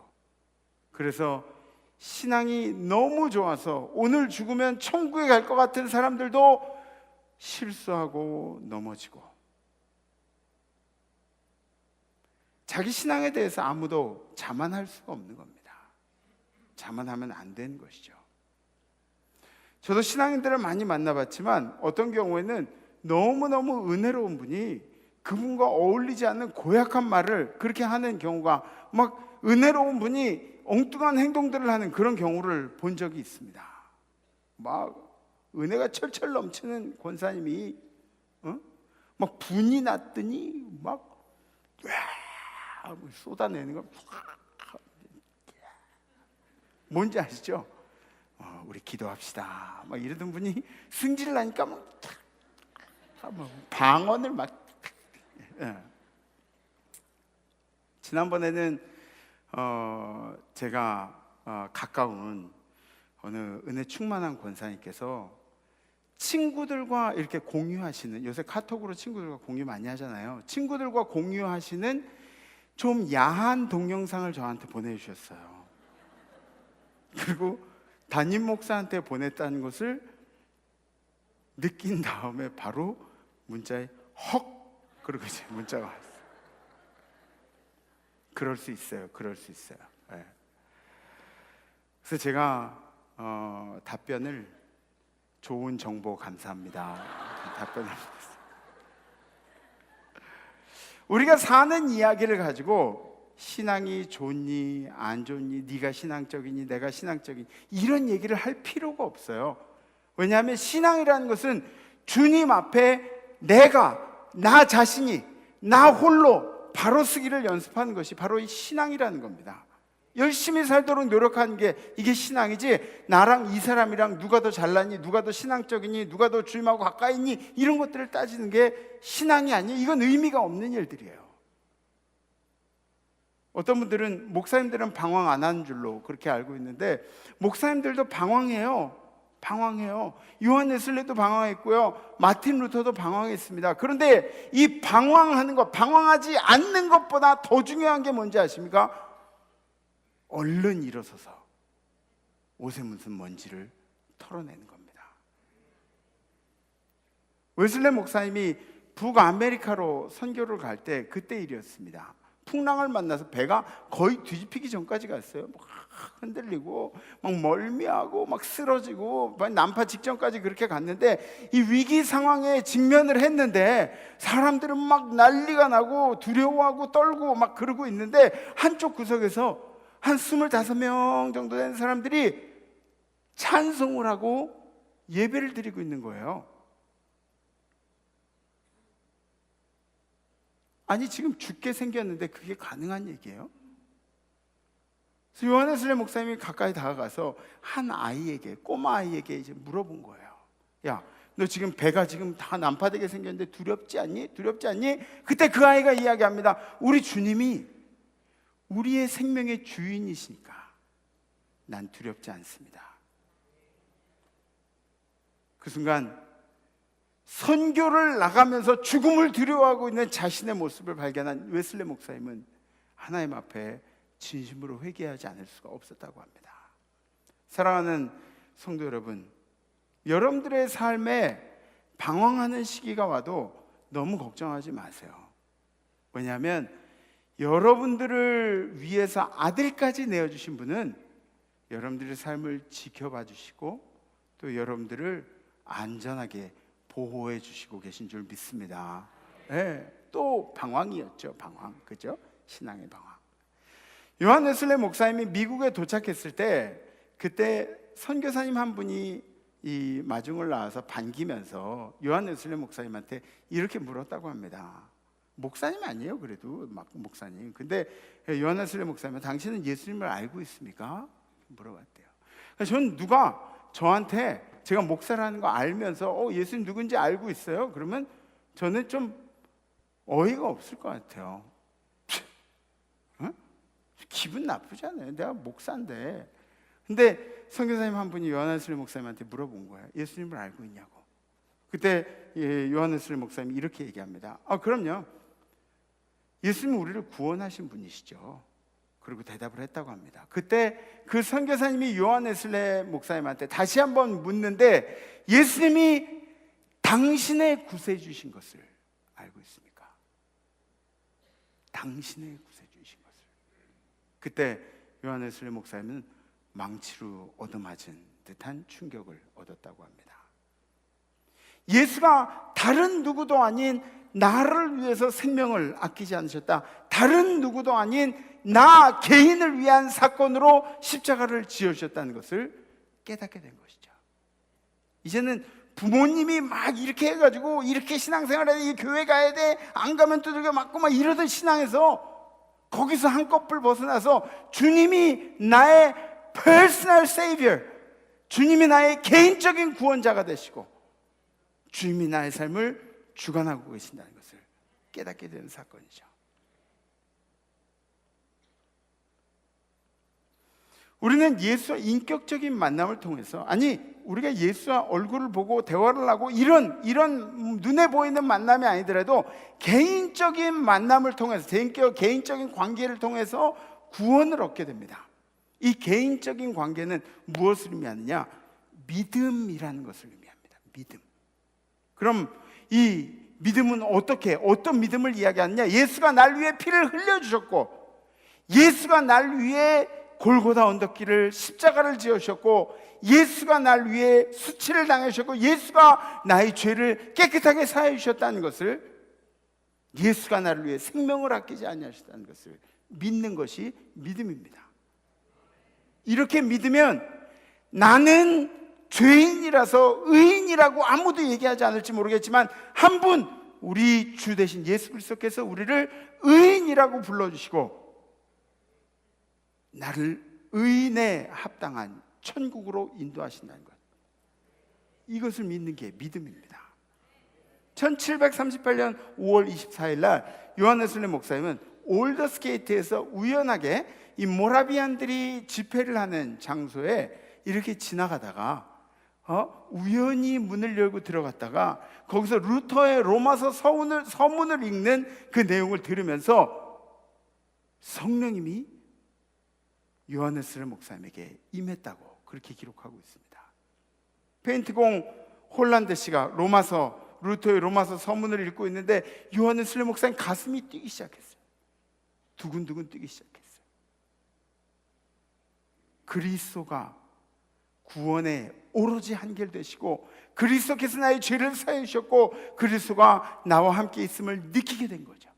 그래서 신앙이 너무 좋아서 오늘 죽으면 천국에 갈 것 같은 사람들도 실수하고 넘어지고, 자기 신앙에 대해서 아무도 자만할 수가 없는 겁니다. 자만하면 안 되는 것이죠. 저도 신앙인들을 많이 만나봤지만 어떤 경우에는 너무너무 은혜로운 분이 그분과 어울리지 않는 고약한 말을 그렇게 하는 경우가, 막 은혜로운 분이 엉뚱한 행동들을 하는 그런 경우를 본 적이 있습니다. 막 은혜가 철철 넘치는 권사님이 막 분이 났더니 막 쏟아내는 거. 뭔지 아시죠? 우리 기도합시다 막 이러던 분이 승질 나니까 막 방언을 막. 지난번에는 제가 가까운 어느 은혜 충만한 권사님께서 친구들과 이렇게 공유하시는, 요새 카톡으로 친구들과 공유 많이 하잖아요. 친구들과 공유하시는 좀 야한 동영상을 저한테 보내주셨어요. 그리고 담임 목사한테 보냈다는 것을 느낀 다음에 바로 문자에 헉! 그러고 이제 문자가 왔어요. 그럴 수 있어요. 그럴 수 있어요. 네. 그래서 제가 답변을 좋은 정보 감사합니다. 답변을 했어요. 우리가 사는 이야기를 가지고 신앙이 좋니 안 좋니, 네가 신앙적이니 내가 신앙적이니 이런 얘기를 할 필요가 없어요. 왜냐하면 신앙이라는 것은 주님 앞에 나 자신이 나 홀로 바로 서기를 연습하는 것이 바로 이 신앙이라는 겁니다. 열심히 살도록 노력하는 게 이게 신앙이지, 나랑 이 사람이랑 누가 더 잘났니, 누가 더 신앙적이니, 누가 더 주님하고 가까이 있니, 이런 것들을 따지는 게 신앙이 아니에요. 이건 의미가 없는 일들이에요. 어떤 분들은 목사님들은 방황 안 하는 줄로 그렇게 알고 있는데, 목사님들도 방황해요. 요한 웨슬리도 방황했고요, 마틴 루터도 방황했습니다. 그런데 이 방황하는 것, 방황하지 않는 것보다 더 중요한 게 뭔지 아십니까? 얼른 일어서서 옷에 묻은 먼지를 털어내는 겁니다. 웨슬리 목사님이 북아메리카로 선교를 갈 때 그때 일이었습니다. 풍랑을 만나서 배가 거의 뒤집히기 전까지 갔어요. 막 흔들리고 막 멀미하고 막 쓰러지고 난파 직전까지 그렇게 갔는데, 이 위기 상황에 직면을 했는데 사람들은 막 난리가 나고 두려워하고 떨고 막 그러고 있는데, 한쪽 구석에서 한 25명 정도 되는 사람들이 찬송을 하고 예배를 드리고 있는 거예요. 아니, 지금 죽게 생겼는데 그게 가능한 얘기예요? 그래서 요한 웨슬리 목사님이 가까이 다가가서 한 아이에게, 꼬마 아이에게 이제 물어본 거예요. 야, 너 지금 배가 지금 다 난파되게 생겼는데 두렵지 않니? 두렵지 않니? 그때 그 아이가 이야기합니다. 우리 주님이 우리의 생명의 주인이시니까 난 두렵지 않습니다. 그 순간 선교를 나가면서 죽음을 두려워하고 있는 자신의 모습을 발견한 웨슬리 목사님은 하나님 앞에 진심으로 회개하지 않을 수가 없었다고 합니다. 사랑하는 성도 여러분, 여러분들의 삶에 방황하는 시기가 와도 너무 걱정하지 마세요. 왜냐하면 여러분들을 위해서 아들까지 내어주신 분은 여러분들의 삶을 지켜봐 주시고 또 여러분들을 안전하게 보호해 주시고 계신 줄 믿습니다. 네, 또 방황이었죠. 방황, 그죠? 신앙의 방황. 요한 웨슬리 목사님이 미국에 도착했을 때 그때 선교사님 한 분이 이 마중을 나와서 반기면서 요한 웨슬리 목사님한테 이렇게 물었다고 합니다. 목사님 아니에요, 그래도 막 목사님. 근데 요한 웨슬리 목사님은 당신은 예수님을 알고 있습니까? 물어봤대요. 전 누가 저한테 제가 목사라는 거 알면서 예수님 누군지 알고 있어요? 그러면 저는 좀 어이가 없을 것 같아요. 어? 기분 나쁘잖아요. 내가 목사인데. 근데 선교사님 한 분이 요한 웨슬리 목사님한테 물어본 거예요. 예수님을 알고 있냐고. 그때 요한 웨슬리 목사님이 이렇게 얘기합니다. 그럼요. 예수님은 우리를 구원하신 분이시죠. 그리고 대답을 했다고 합니다. 그때 그 선교사님이 요한 웨슬리 목사님한테 다시 한번 묻는데, 예수님이 당신의 구세주신 것을 알고 있습니까? 당신의 구세주신 것을. 그때 요한 웨슬리 목사님은 망치로 얻어맞은 듯한 충격을 얻었다고 합니다. 예수가 다른 누구도 아닌 나를 위해서 생명을 아끼지 않으셨다. 다른 누구도 아닌 나 개인을 위한 사건으로 십자가를 지어주셨다는 것을 깨닫게 된 것이죠. 이제는 부모님이 막 이렇게 해가지고 이렇게 신앙생활 해야 돼, 교회 가야 돼, 안 가면 두들겨 맞고 막 이러던 신앙에서 거기서 한꺼풀 벗어나서 주님이 나의 personal savior, 주님이 나의 개인적인 구원자가 되시고 주님이 나의 삶을 주관하고 계신다는 것을 깨닫게 되는 사건이죠. 우리는 예수와 인격적인 만남을 통해서, 아니 우리가 예수와 얼굴을 보고 대화를 하고 이런 눈에 보이는 만남이 아니더라도 개인적인 만남을 통해서, 개인적인 관계를 통해서 구원을 얻게 됩니다. 이 개인적인 관계는 무엇을 의미하느냐? 믿음이라는 것을 의미합니다. 믿음. 그럼 이 믿음은 어떤 믿음을 이야기하느냐? 예수가 날 위해 피를 흘려주셨고, 예수가 날 위해 골고다 언덕길을 십자가를 지으셨고, 예수가 날 위해 수치를 당하셨고, 예수가 나의 죄를 깨끗하게 사해 주셨다는 것을, 예수가 나를 위해 생명을 아끼지 아니하셨다는 것을 믿는 것이 믿음입니다. 이렇게 믿으면 나는 죄인이라서 의인이라고 아무도 얘기하지 않을지 모르겠지만 한 분, 우리 주 대신 예수 그리스도께서 우리를 의인이라고 불러주시고 나를 의인에 합당한 천국으로 인도하신다는 것, 이것을 믿는 게 믿음입니다. 1738년 5월 24일 날 요한 웨슬리 목사님은 올더스게이트에서 우연하게 이 모라비안들이 집회를 하는 장소에 이렇게 지나가다가 우연히 문을 열고 들어갔다가 거기서 루터의 로마서 서문을 읽는 그 내용을 들으면서 성령님이 요한 웨슬리 목사님에게 임했다고 그렇게 기록하고 있습니다. 페인트공 홀란드 씨가 로마서 루터의 로마서 서문을 읽고 있는데 요한 웨슬리 목사님 가슴이 뛰기 시작했어요. 두근두근 뛰기 시작했어요. 그리스도가 구원에 오로지 한결되시고 그리스도께서 나의 죄를 사해 주셨고 그리스도가 나와 함께 있음을 느끼게 된 거죠.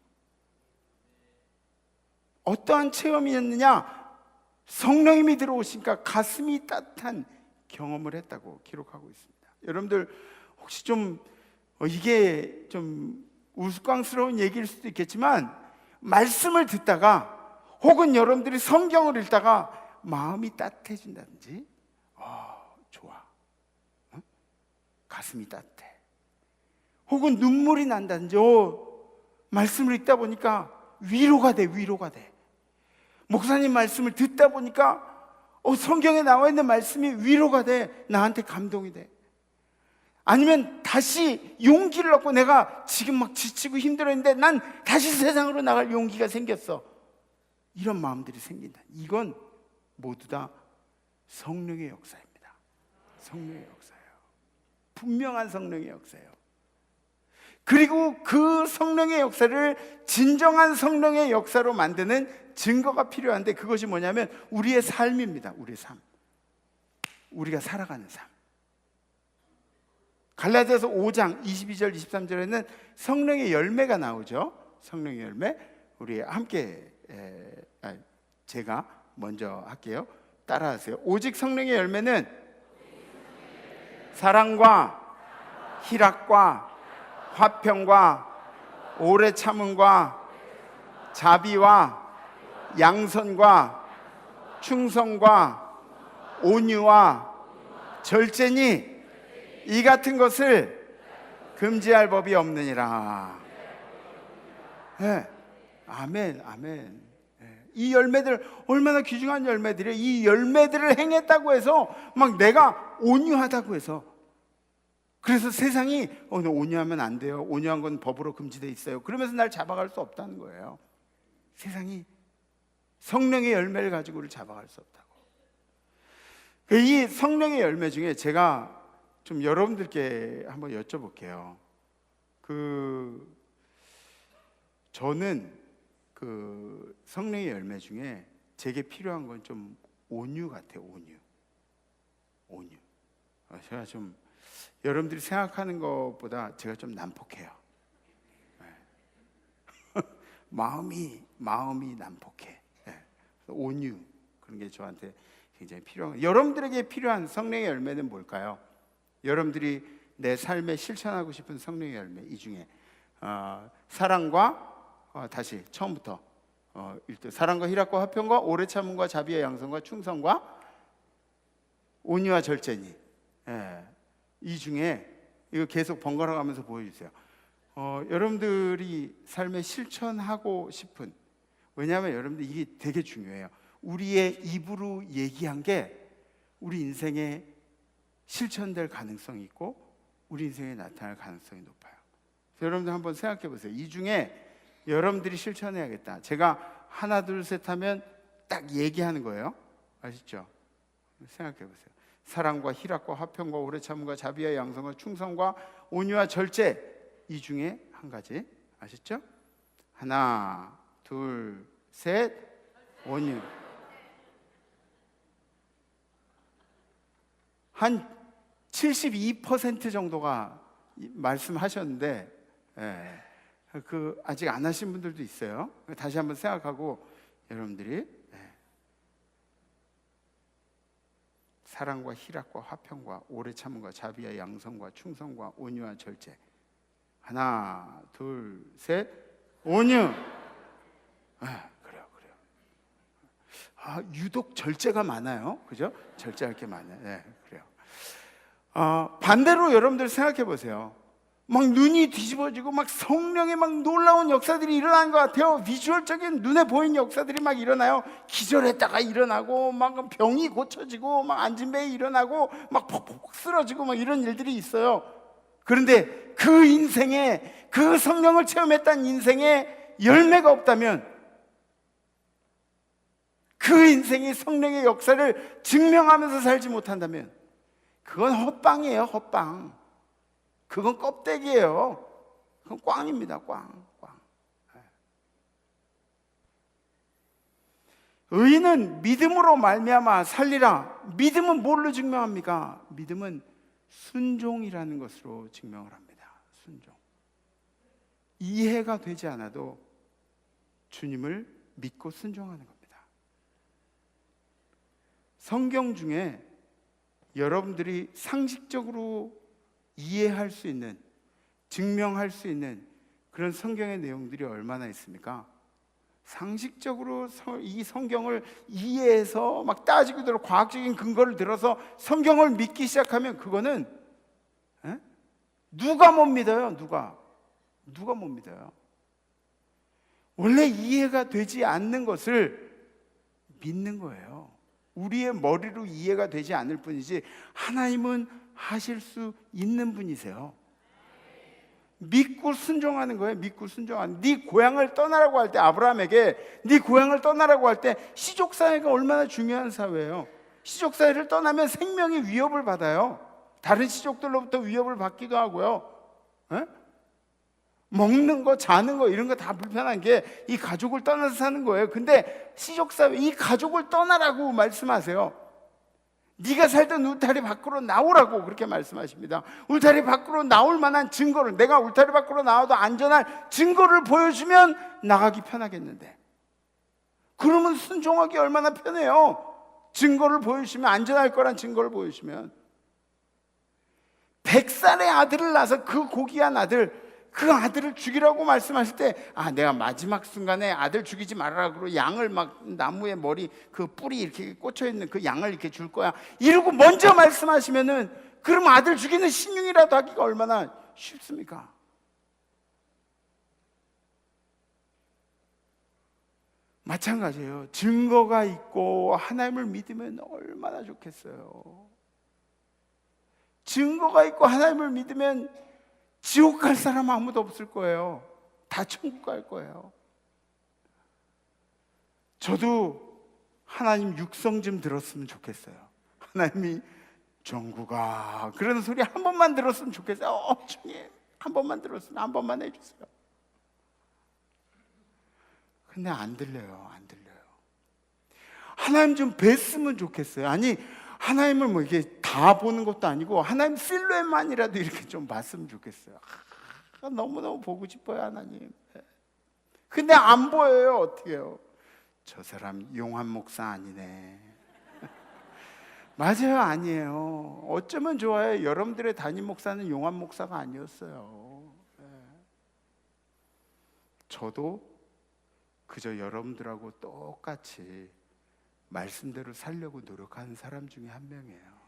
어떠한 체험이었느냐? 성령님이 들어오시니까 가슴이 따뜻한 경험을 했다고 기록하고 있습니다. 여러분들 혹시 좀 이게 좀 우스꽝스러운 얘기일 수도 있겠지만 말씀을 듣다가 혹은 여러분들이 성경을 읽다가 마음이 따뜻해진다든지 좋아, 가슴이 따뜻해, 혹은 눈물이 난다든지 말씀을 읽다 보니까 위로가 돼. 목사님 말씀을 듣다 보니까 성경에 나와 있는 말씀이 위로가 돼. 나한테 감동이 돼. 아니면 다시 용기를 얻고 내가 지금 막 지치고 힘들었는데 난 다시 세상으로 나갈 용기가 생겼어. 이런 마음들이 생긴다. 이건 모두 다 성령의 역사입니다. 성령의 역사예요. 분명한 성령의 역사예요. 그리고 그 성령의 역사를 진정한 성령의 역사로 만드는 증거가 필요한데 그것이 뭐냐면 우리의 삶입니다. 우리의 삶. 우리가 살아가는 삶. 갈라디아서 5장 22절 23절에는 성령의 열매가 나오죠. 성령의 열매. 우리 함께 제가 먼저 할게요. 따라하세요. 오직 성령의 열매는 사랑과 희락과 화평과 오래 참음과 자비와 양선과 충성과 온유와 절제니 이 같은 것을 금지할 법이 없느니라. 네. 아멘, 아멘. 이 열매들 얼마나 귀중한 열매들이에요. 이 열매들을 행했다고 해서 막 내가 온유하다고 해서 그래서 세상이 온유하면 안 돼요. 온유한 건 법으로 금지되어 있어요. 그러면서 날 잡아갈 수 없다는 거예요. 세상이 성령의 열매를 가지고 우리를 잡아갈 수 없다고. 이 성령의 열매 중에 제가 좀 여러분들께 한번 여쭤볼게요. 저는 성령의 열매 중에 제게 필요한 건 좀 온유 같아요. 온유. 제가 좀 여러분들이 생각하는 것보다 제가 좀 난폭해요. 마음이 난폭해. 온유 그런 게 저한테 굉장히 필요한 거예요. 여러분들에게 필요한 성령의 열매는 뭘까요? 여러분들이 내 삶에 실천하고 싶은 성령의 열매 이 중에 사랑과 다시 처음부터 일단 사랑과 희락과 화평과 오래 참음과 자비와 양선과 충성과 온유와 절제니. 이 중에 이거 계속 번갈아 가면서 보여주세요. 여러분들이 삶에 실천하고 싶은, 왜냐하면 여러분들 이게 되게 중요해요. 우리의 입으로 얘기한 게 우리 인생에 실천될 가능성이 있고 우리 인생에 나타날 가능성이 높아요. 여러분들 한번 생각해 보세요. 이 중에 여러분들이 실천해야겠다. 제가 하나 둘 셋 하면 딱 얘기하는 거예요. 아시죠? 생각해 보세요. 사랑과 희락과 화평과 오래 참음과 자비와 양선과 충성과 온유와 절제, 이 중에 한 가지. 아시죠? 하나 둘 셋. 온유. 한 72% 정도가 말씀하셨는데 아직 안 하신 분들도 있어요. 다시 한번 생각하고 여러분들이 사랑과 희락과 화평과 오래 참음과 자비와 양선과 충성과 온유와 절제. 하나 둘 셋. 온유. 그래요. 유독 절제가 많아요. 그죠? 절제할 게 많아요. 그래요. 반대로 여러분들 생각해 보세요. 막 눈이 뒤집어지고 막 성령의 막 놀라운 역사들이 일어나는 것 같아요. 비주얼적인 눈에 보이는 역사들이 막 일어나요. 기절했다가 일어나고 막 병이 고쳐지고 막 앉은 배에 일어나고 막 퍽퍽 쓰러지고 막 이런 일들이 있어요. 그런데 그 인생에 그 성령을 체험했다는 인생에 열매가 없다면, 그 인생이 성령의 역사를 증명하면서 살지 못한다면 그건 헛방이에요. 헛방. 그건 껍데기예요. 그건 꽝입니다. 꽝. 의인은 믿음으로 말미암아 살리라. 믿음은 뭘로 증명합니까? 믿음은 순종이라는 것으로 증명을 합니다. 순종. 이해가 되지 않아도 주님을 믿고 순종하는 겁니다. 성경 중에 여러분들이 상식적으로 이해할 수 있는, 증명할 수 있는 그런 성경의 내용들이 얼마나 있습니까? 상식적으로 이 성경을 이해해서 막 따지고 들어 과학적인 근거를 들어서 성경을 믿기 시작하면 그거는 누가 못 믿어요? 누가 못 믿어요? 원래 이해가 되지 않는 것을 믿는 거예요. 우리의 머리로 이해가 되지 않을 뿐이지 하나님은 하실 수 있는 분이세요. 믿고 순종하는 거예요. 믿고 순종하는. 네 고향을 떠나라고 할 때, 아브라함에게 네 고향을 떠나라고 할 때 시족 사회가 얼마나 중요한 사회예요. 시족 사회를 떠나면 생명의 위협을 받아요. 다른 시족들로부터 위협을 받기도 하고요. 먹는 거, 자는 거 이런 거 다 불편한 게 이 가족을 떠나서 사는 거예요. 근데 시족 사회, 이 가족을 떠나라고 말씀하세요. 네가 살던 울타리 밖으로 나오라고 그렇게 말씀하십니다. 울타리 밖으로 나올 만한 증거를, 내가 울타리 밖으로 나와도 안전할 증거를 보여주면 나가기 편하겠는데, 그러면 순종하기 얼마나 편해요. 증거를 보여주시면, 안전할 거란 증거를 보여주시면. 100살의 아들을 낳아서 그 고귀한 아들, 그 아들을 죽이라고 말씀하실 때, 내가 마지막 순간에 아들 죽이지 말아라 그러고 양을 막 나무에 머리 그 뿔이 이렇게 꽂혀 있는 그 양을 이렇게 줄 거야 이러고 먼저 말씀하시면은, 그럼 아들 죽이는 신용이라도 하기가 얼마나 쉽습니까? 마찬가지예요. 증거가 있고 하나님을 믿으면 얼마나 좋겠어요. 증거가 있고 하나님을 믿으면 지옥 갈 사람 아무도 없을 거예요. 다 천국 갈 거예요. 저도 하나님 육성 좀 들었으면 좋겠어요. 하나님이 정국아 그러는 소리 한 번만 들었으면 좋겠어요. 주님 한 번만 들었으면, 한 번만 해주세요. 근데 안 들려요. 안 들려요. 하나님 좀 뵀으면 좋겠어요. 아니, 하나님을 뭐 이게 다 보는 것도 아니고 하나님 실루엣만이라도 이렇게 좀 봤으면 좋겠어요. 너무너무 보고 싶어요, 하나님. 근데 안 보여요. 어떻게 해요? 저 사람 용한 목사 아니네. 맞아요, 아니에요. 어쩌면 좋아요. 여러분들의 담임 목사는 용한 목사가 아니었어요. 저도 그저 여러분들하고 똑같이 말씀대로 살려고 노력하는 사람 중에 한 명이에요.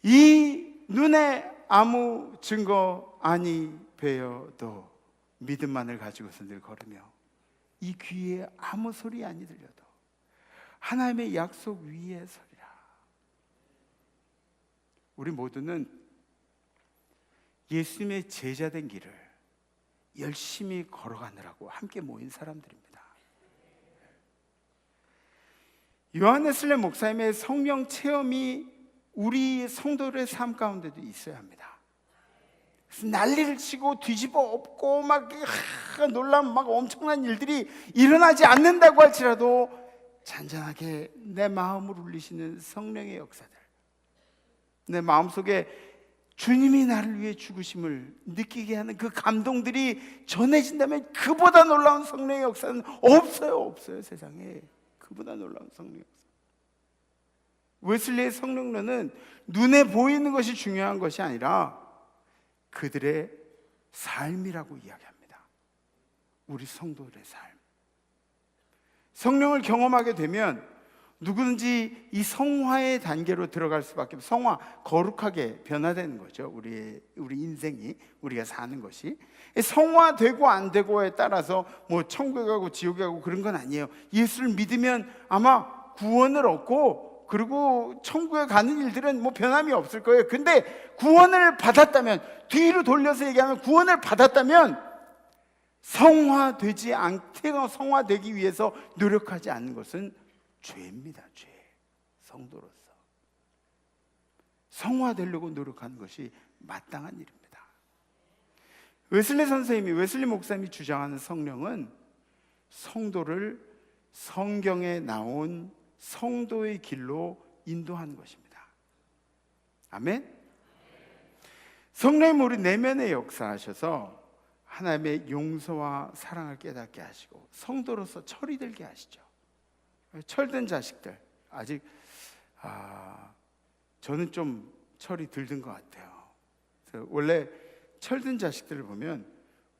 이 눈에 아무 증거 아니 배어도 믿음만을 가지고서 늘 걸으며, 이 귀에 아무 소리 아니 들려도 하나님의 약속 위에 서리라. 우리 모두는 예수님의 제자된 길을 열심히 걸어가느라고 함께 모인 사람들입니다. 요한nes 슐레 목사님의 성령 체험이 우리 성도들의 삶 가운데도 있어야 합니다. 그래서 난리를 치고 뒤집어 엎고 막 놀라면 막 엄청난 일들이 일어나지 않는다고 할지라도 잔잔하게 내 마음을 울리시는 성령의 역사들, 내 마음속에 주님이 나를 위해 죽으심을 느끼게 하는 그 감동들이 전해진다면 그보다 놀라운 성령의 역사는 없어요. 세상에. 그보다 놀라운 성령의 역사. 웨슬리의 성령론은 눈에 보이는 것이 중요한 것이 아니라 그들의 삶이라고 이야기합니다. 우리 성도들의 삶. 성령을 경험하게 되면 누구든지 이 성화의 단계로 들어갈 수밖에 없어요. 성화, 거룩하게 변화되는 거죠. 우리 인생이, 우리가 사는 것이 성화되고 안 되고에 따라서 뭐 천국에 가고 지옥에 가고 그런 건 아니에요. 예수를 믿으면 아마 구원을 얻고 그리고 천국에 가는 일들은 뭐 변함이 없을 거예요. 근데 구원을 받았다면, 뒤로 돌려서 얘기하면 구원을 받았다면 성화되지 않게, 성화되기 위해서 노력하지 않는 것은 죄입니다. 죄. 성도로서 성화되려고 노력하는 것이 마땅한 일입니다. 웨슬리 목사님이 주장하는 성령은 성도를 성경에 나온 성도의 길로 인도하는 것입니다. 아멘. 성령님 우리 내면에 역사하셔서 하나님의 용서와 사랑을 깨닫게 하시고 성도로서 철이 들게 하시죠. 철든 자식들 아직 저는 좀 철이 들든 것 같아요. 원래 철든 자식들을 보면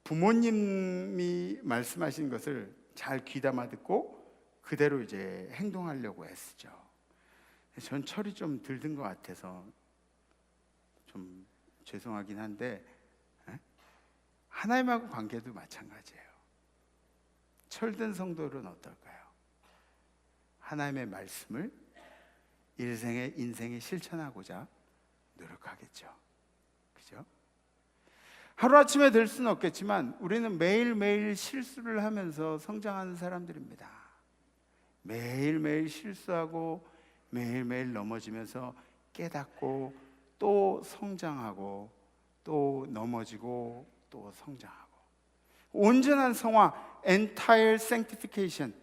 부모님이 말씀하신 것을 잘 귀담아 듣고 그대로 이제 행동하려고 애쓰죠. 전 철이 좀 들든 것 같아서 좀 죄송하긴 한데 하나님하고 관계도 마찬가지예요. 철든 성도들은 어떨까요? 하나님의 말씀을 인생에 실천하고자 노력하겠죠. 그죠? 하루아침에 될 수는 없겠지만 우리는 매일매일 실수를 하면서 성장하는 사람들입니다. 매일매일 실수하고 매일매일 넘어지면서 깨닫고 또 성장하고 또 넘어지고 또 성장하고 온전한 성화, entire sanctification,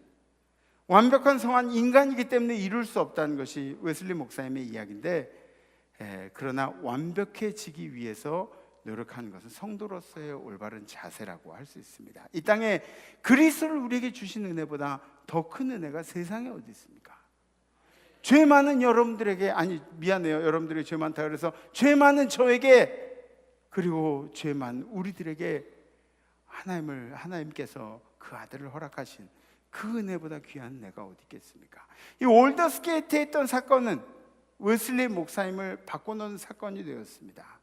완벽한 성화는 인간이기 때문에 이룰 수 없다는 것이 웨슬리 목사님의 이야기인데, 그러나 완벽해지기 위해서 노력하는 것은 성도로서의 올바른 자세라고 할 수 있습니다. 이 땅에 그리스도를 우리에게 주신 은혜보다 더 큰 은혜가 세상에 어디 있습니까? 죄 많은 여러분들에게, 아니 미안해요, 여러분들이 죄 많다 그래서 죄 많은 저에게, 그리고 죄 많은 우리들에게 하나님께서 그 아들을 허락하신 그 은혜보다 귀한 은혜가 어디 있겠습니까? 이 올더스게이트에 있던 사건은 웨슬리 목사님을 바꿔놓은 사건이 되었습니다.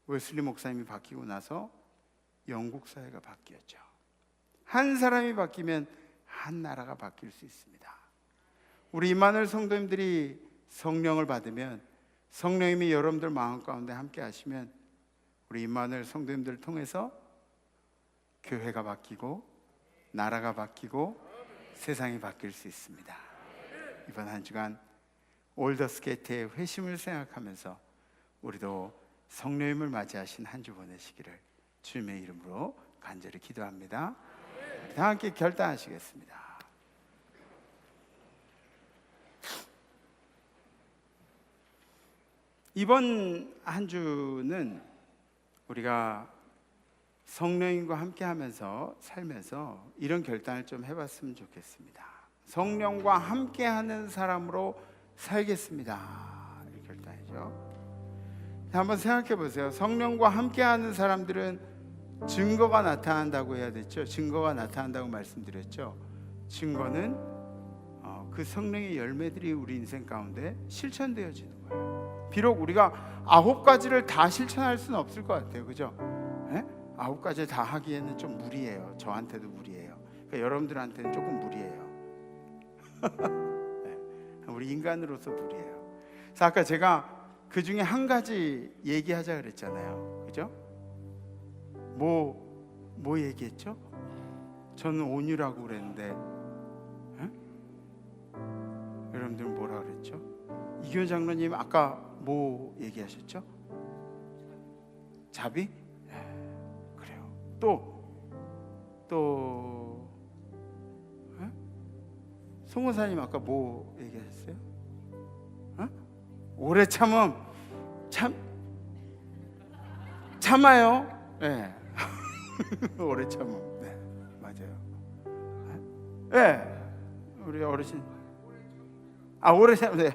웨슬리 목사님이 바뀌고 나서 영국 사회가 바뀌었죠. 한 사람이 바뀌면 한 나라가 바뀔 수 있습니다. 우리 임마누엘 성도님들이 성령을 받으면, 성령님이 여러분들 마음 가운데 함께 하시면 우리 임마누엘 성도님들을 통해서 교회가 바뀌고 나라가 바뀌고 세상이 바뀔 수 있습니다. 이번 한 주간 올더스게이트의 회심을 생각하면서 우리도 성령님을 맞이하신 한 주 보내시기를 주님의 이름으로 간절히 기도합니다. 다 함께 결단하시겠습니다. 이번 한 주는 우리가 성령님과 함께 하면서 살면서 이런 결단을 좀 해봤으면 좋겠습니다. 성령과 함께 하는 사람으로 살겠습니다. 이 결단이죠. 한번 생각해 보세요. 성령과 함께 하는 사람들은 증거가 나타난다고 해야 됐죠. 증거가 나타난다고 말씀드렸죠. 증거는 그 성령의 열매들이 우리 인생 가운데 실천되어지는 거예요. 비록 우리가 9가지를 다 실천할 수는 없을 것 같아요. 그죠? 9가지 다 하기에는 좀 무리예요. 저한테도 무리예요. 그러니까 여러분들한테는 조금 무리예요. 우리 인간으로서 무리예요. 그래서 아까 제가 그 중에 한 가지 얘기하자 그랬잖아요. 그죠? 뭐 얘기했죠? 저는 온유라고 그랬는데 여러분들은 뭐라 그랬죠? 이규현 장로님 아까 뭐 얘기하셨죠? 자비? 그래요. 또 송원사님 아까 뭐 얘기하셨어요? 오래 참음. 참아요. 네. 오래 참음. 네, 맞아요. 네, 우리 어르신. 오래 참. 네.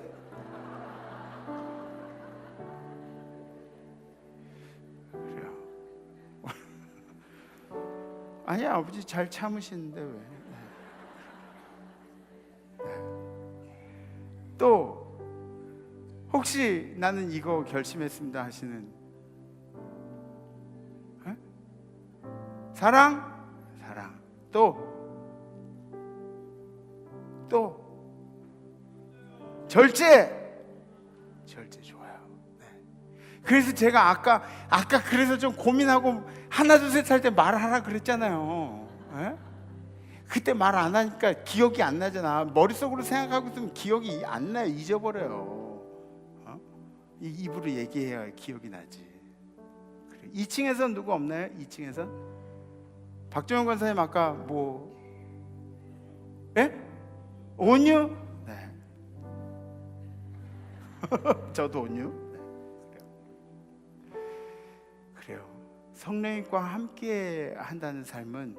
그래요. 아니 아버지 잘 참으시는데 왜? 또 혹시 나는 이거 결심했습니다 하시는 사랑 또 절제 좋아요. 네. 그래서 제가 아까 그래서 좀 고민하고 하나 둘 셋 할 때 말하라 그랬잖아요. 네? 그때 말 안 하니까 기억이 안 나잖아. 머릿속으로 생각하고 있으면 기억이 안 나요. 잊어버려요. 이 입으로 얘기해야 기억이 나지. 그래. 2층에서 누구 없나요? 2층에서? 박정현 권사님 아까 뭐? 예? 온유? 네. 저도 온유. 네. 그래요. 성령님과 함께 한다는 삶은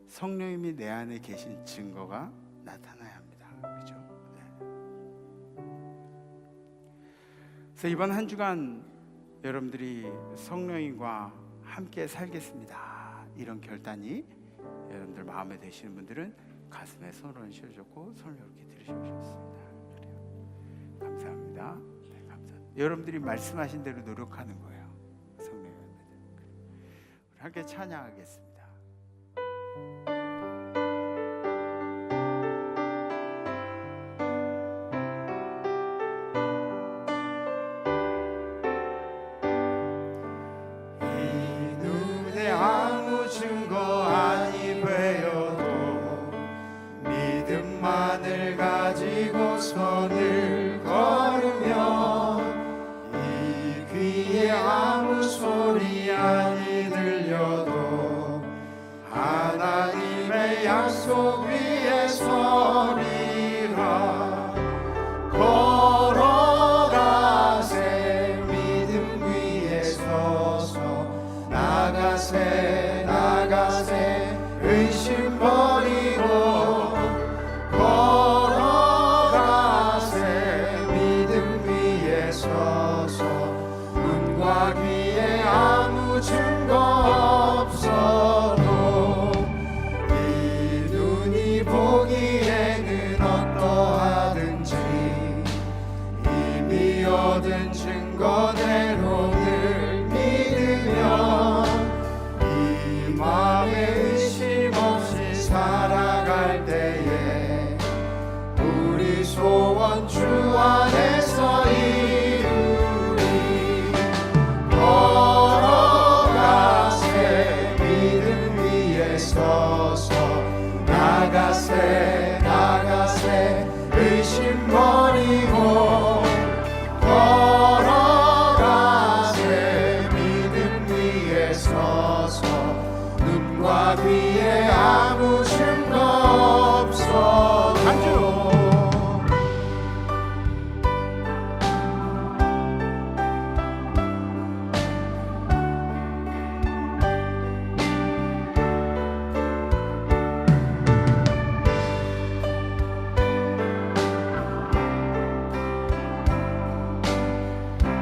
성령님이 내 안에 계신 증거가 나타나야 합니다. 그죠? 네. 그래서 이번 한 주간 여러분들이 성령님과 함께 살겠습니다. 이런 결단이 여러분들 마음에 드시는 분들은 가슴에 손을 얹으셨고 손을 이렇게 들으셨습니다. 그래요. 감사합니다. 네, 감사합니다. 여러분들이 말씀하신 대로 노력하는 거예요. 성령님. 우리 함께 찬양하겠습니다. 아무 증거 아니 되어도 믿음만을 가지고 선을 걸으면 이 귀에 아무 소리 아니 들려도 하나님의 약속 위에 서리라. 걸어가세 믿음 위에 서서 나가세 나가세 의심 버리고 걸어가세 믿음 위에 서서 눈과 귀에 아무 증거 없어도 이 눈이 보기에는 어떠하든지 이미 얻은 증거대로 늘 믿으면 이 마음에 의심 없이 살아갈 때에 우리 소원 주 안에서 이루리. 걸어가세 믿음 위에 서서 나가세 나가세 의심 버리고 걸어가세 믿음 위에 서서 눈과 귀에 아무 증거 없어. 간주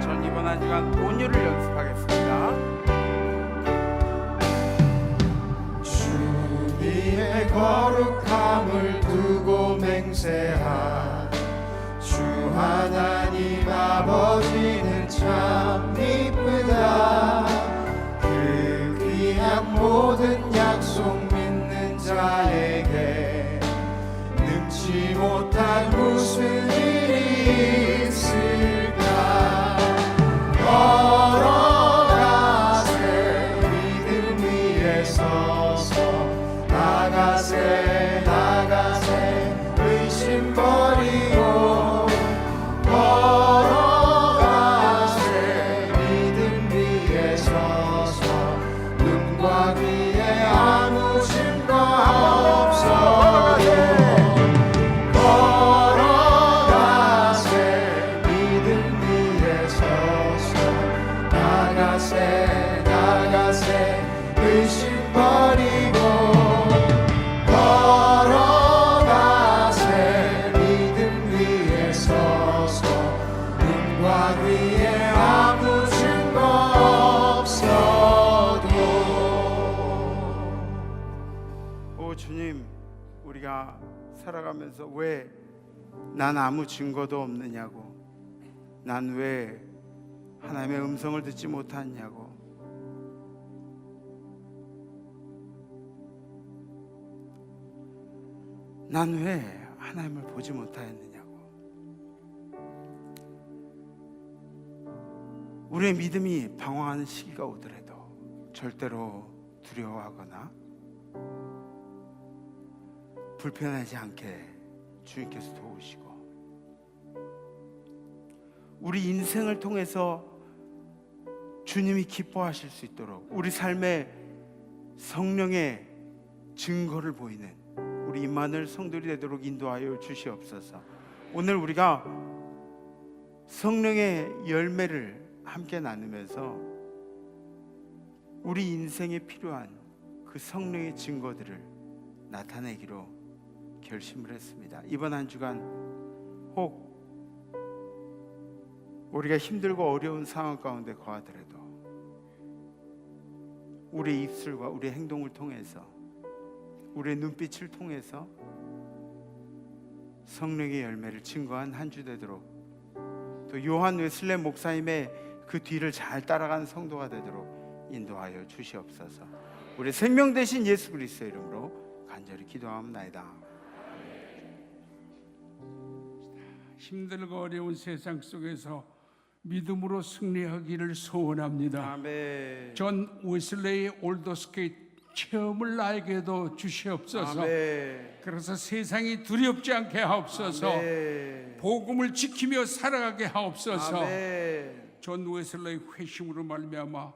전 이번 한 주간 온유를 연습하겠습니다. 주님의 거룩함을 두고 맹세한 주 하나님 아버지는 참 이쁘다. 그 귀한 모든 약속 믿는 자에게 능치 못한 무슨 일이 있을까. 걸어가세 믿음 위에 서서 나가세 나가세 의심 버리고 걸어가세 믿음 위에 서서 눈과 귀에 아무 증거 없어도 걸어가세 믿음 위에 서서 나가세 나가세 의심 버리고 걸어가세 믿음 위에 서서 눈과 귀에 아무 증거 없어도. 오 주님, 우리가 살아가면서 왜 난 아무 증거도 없느냐고, 난 왜 하나님의 음성을 듣지 못하냐고, 난 왜 하나님을 보지 못하였느냐고. 우리의 믿음이 방황하는 시기가 오더라도 절대로 두려워하거나 불편하지 않게 주님께서 도우시고, 우리 인생을 통해서 주님이 기뻐하실 수 있도록 우리 삶에 성령의 증거를 보이는 우리 임마누엘 성도들이 되도록 인도하여 주시옵소서. 오늘 우리가 성령의 열매를 함께 나누면서 우리 인생에 필요한 그 성령의 증거들을 나타내기로 결심을 했습니다. 이번 한 주간 혹 우리가 힘들고 어려운 상황 가운데 거하더라도 우리의 입술과 우리의 행동을 통해서 우리의 눈빛을 통해서 성령의 열매를 증거한 한 주 되도록, 또 요한 웨슬레 목사님의 그 뒤를 잘 따라가는 성도가 되도록 인도하여 주시옵소서. 우리 생명 되신 예수 그리스도의 이름으로 간절히 기도하옵나이다. 힘들고 어려운 세상 속에서 믿음으로 승리하기를 소원합니다. 아멘. 존 웨슬레이의 올더스케이 체험을 나에게도 주시옵소서. 아멘. 그래서 세상이 두렵지 않게 하옵소서. 아멘. 복음을 지키며 살아가게 하옵소서. 아멘. 존 웨슬레이 회심으로 말미암아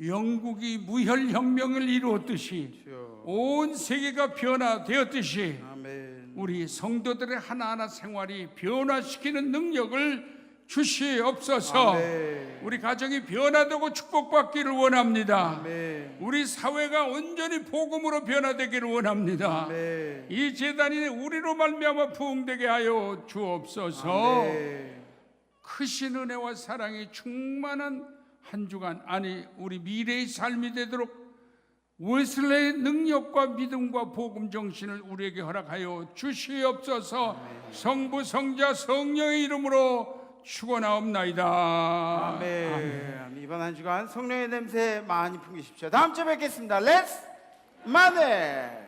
영국이 무혈혁명을 이루었듯이 주여. 온 세계가 변화되었듯이 아멘. 우리 성도들의 하나하나 생활이 변화시키는 능력을 주시옵소서. 아멘. 우리 가정이 변화되고 축복받기를 원합니다. 아멘. 우리 사회가 온전히 복음으로 변화되기를 원합니다. 아멘. 이 재단이 우리로 말미암아 부흥되게 하여 주옵소서. 아멘. 크신 은혜와 사랑이 충만한 한 주간, 아니 우리 미래의 삶이 되도록 웨슬레의 능력과 믿음과 복음 정신을 우리에게 허락하여 주시옵소서. 성부 성자 성령의 이름으로 축원하옵나이다. 아멘. 이번 한 주간 성령의 냄새 많이 풍기십시오. 다음 주에 뵙겠습니다. 렛츠 마네.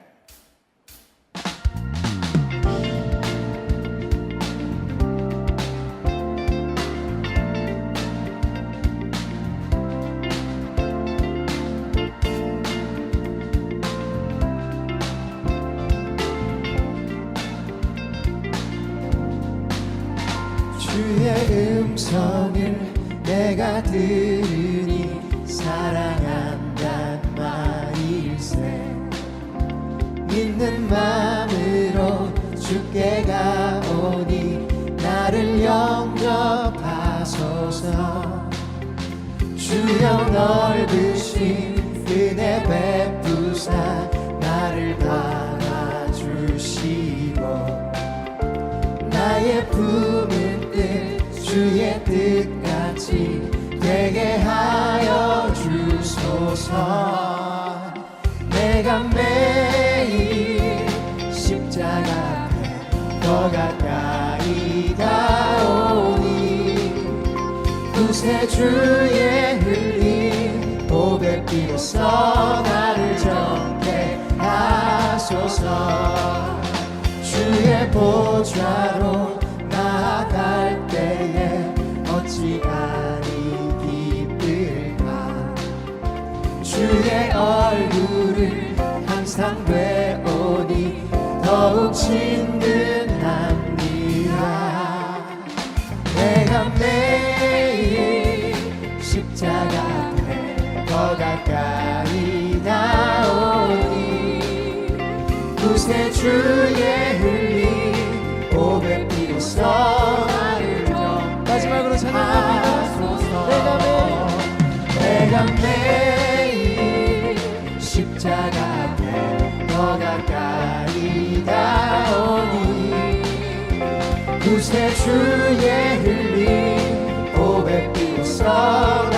주의 음성을 내가 들으니 사랑한단 말일세. 믿는 마음으로 주께 가오니 나를 영접하소서. 주여 넓으신 은혜 베푸사 나를 받아주시고 나의 품은 뜻 주의 뜻같이 되게 하여 주소서. 내가 매일 십자가 앞에 더 가까이 가오니 구세주의 흘린 보배 피로써 나를 정케하소서. 주의 보좌로 나아갈 때에 어찌 아니 기쁠까. 주의 얼굴을 항상 되오니 더욱 친근합니다. 내가 매일 십자가 앞에 더 가까이 나오니 구세주의 흘린 보배 피로써 나를 마지막으로 찬양합니다. 내가 매일 십자가 앞에 더 가까이 나오니 구세주의 흘린 보배 피로써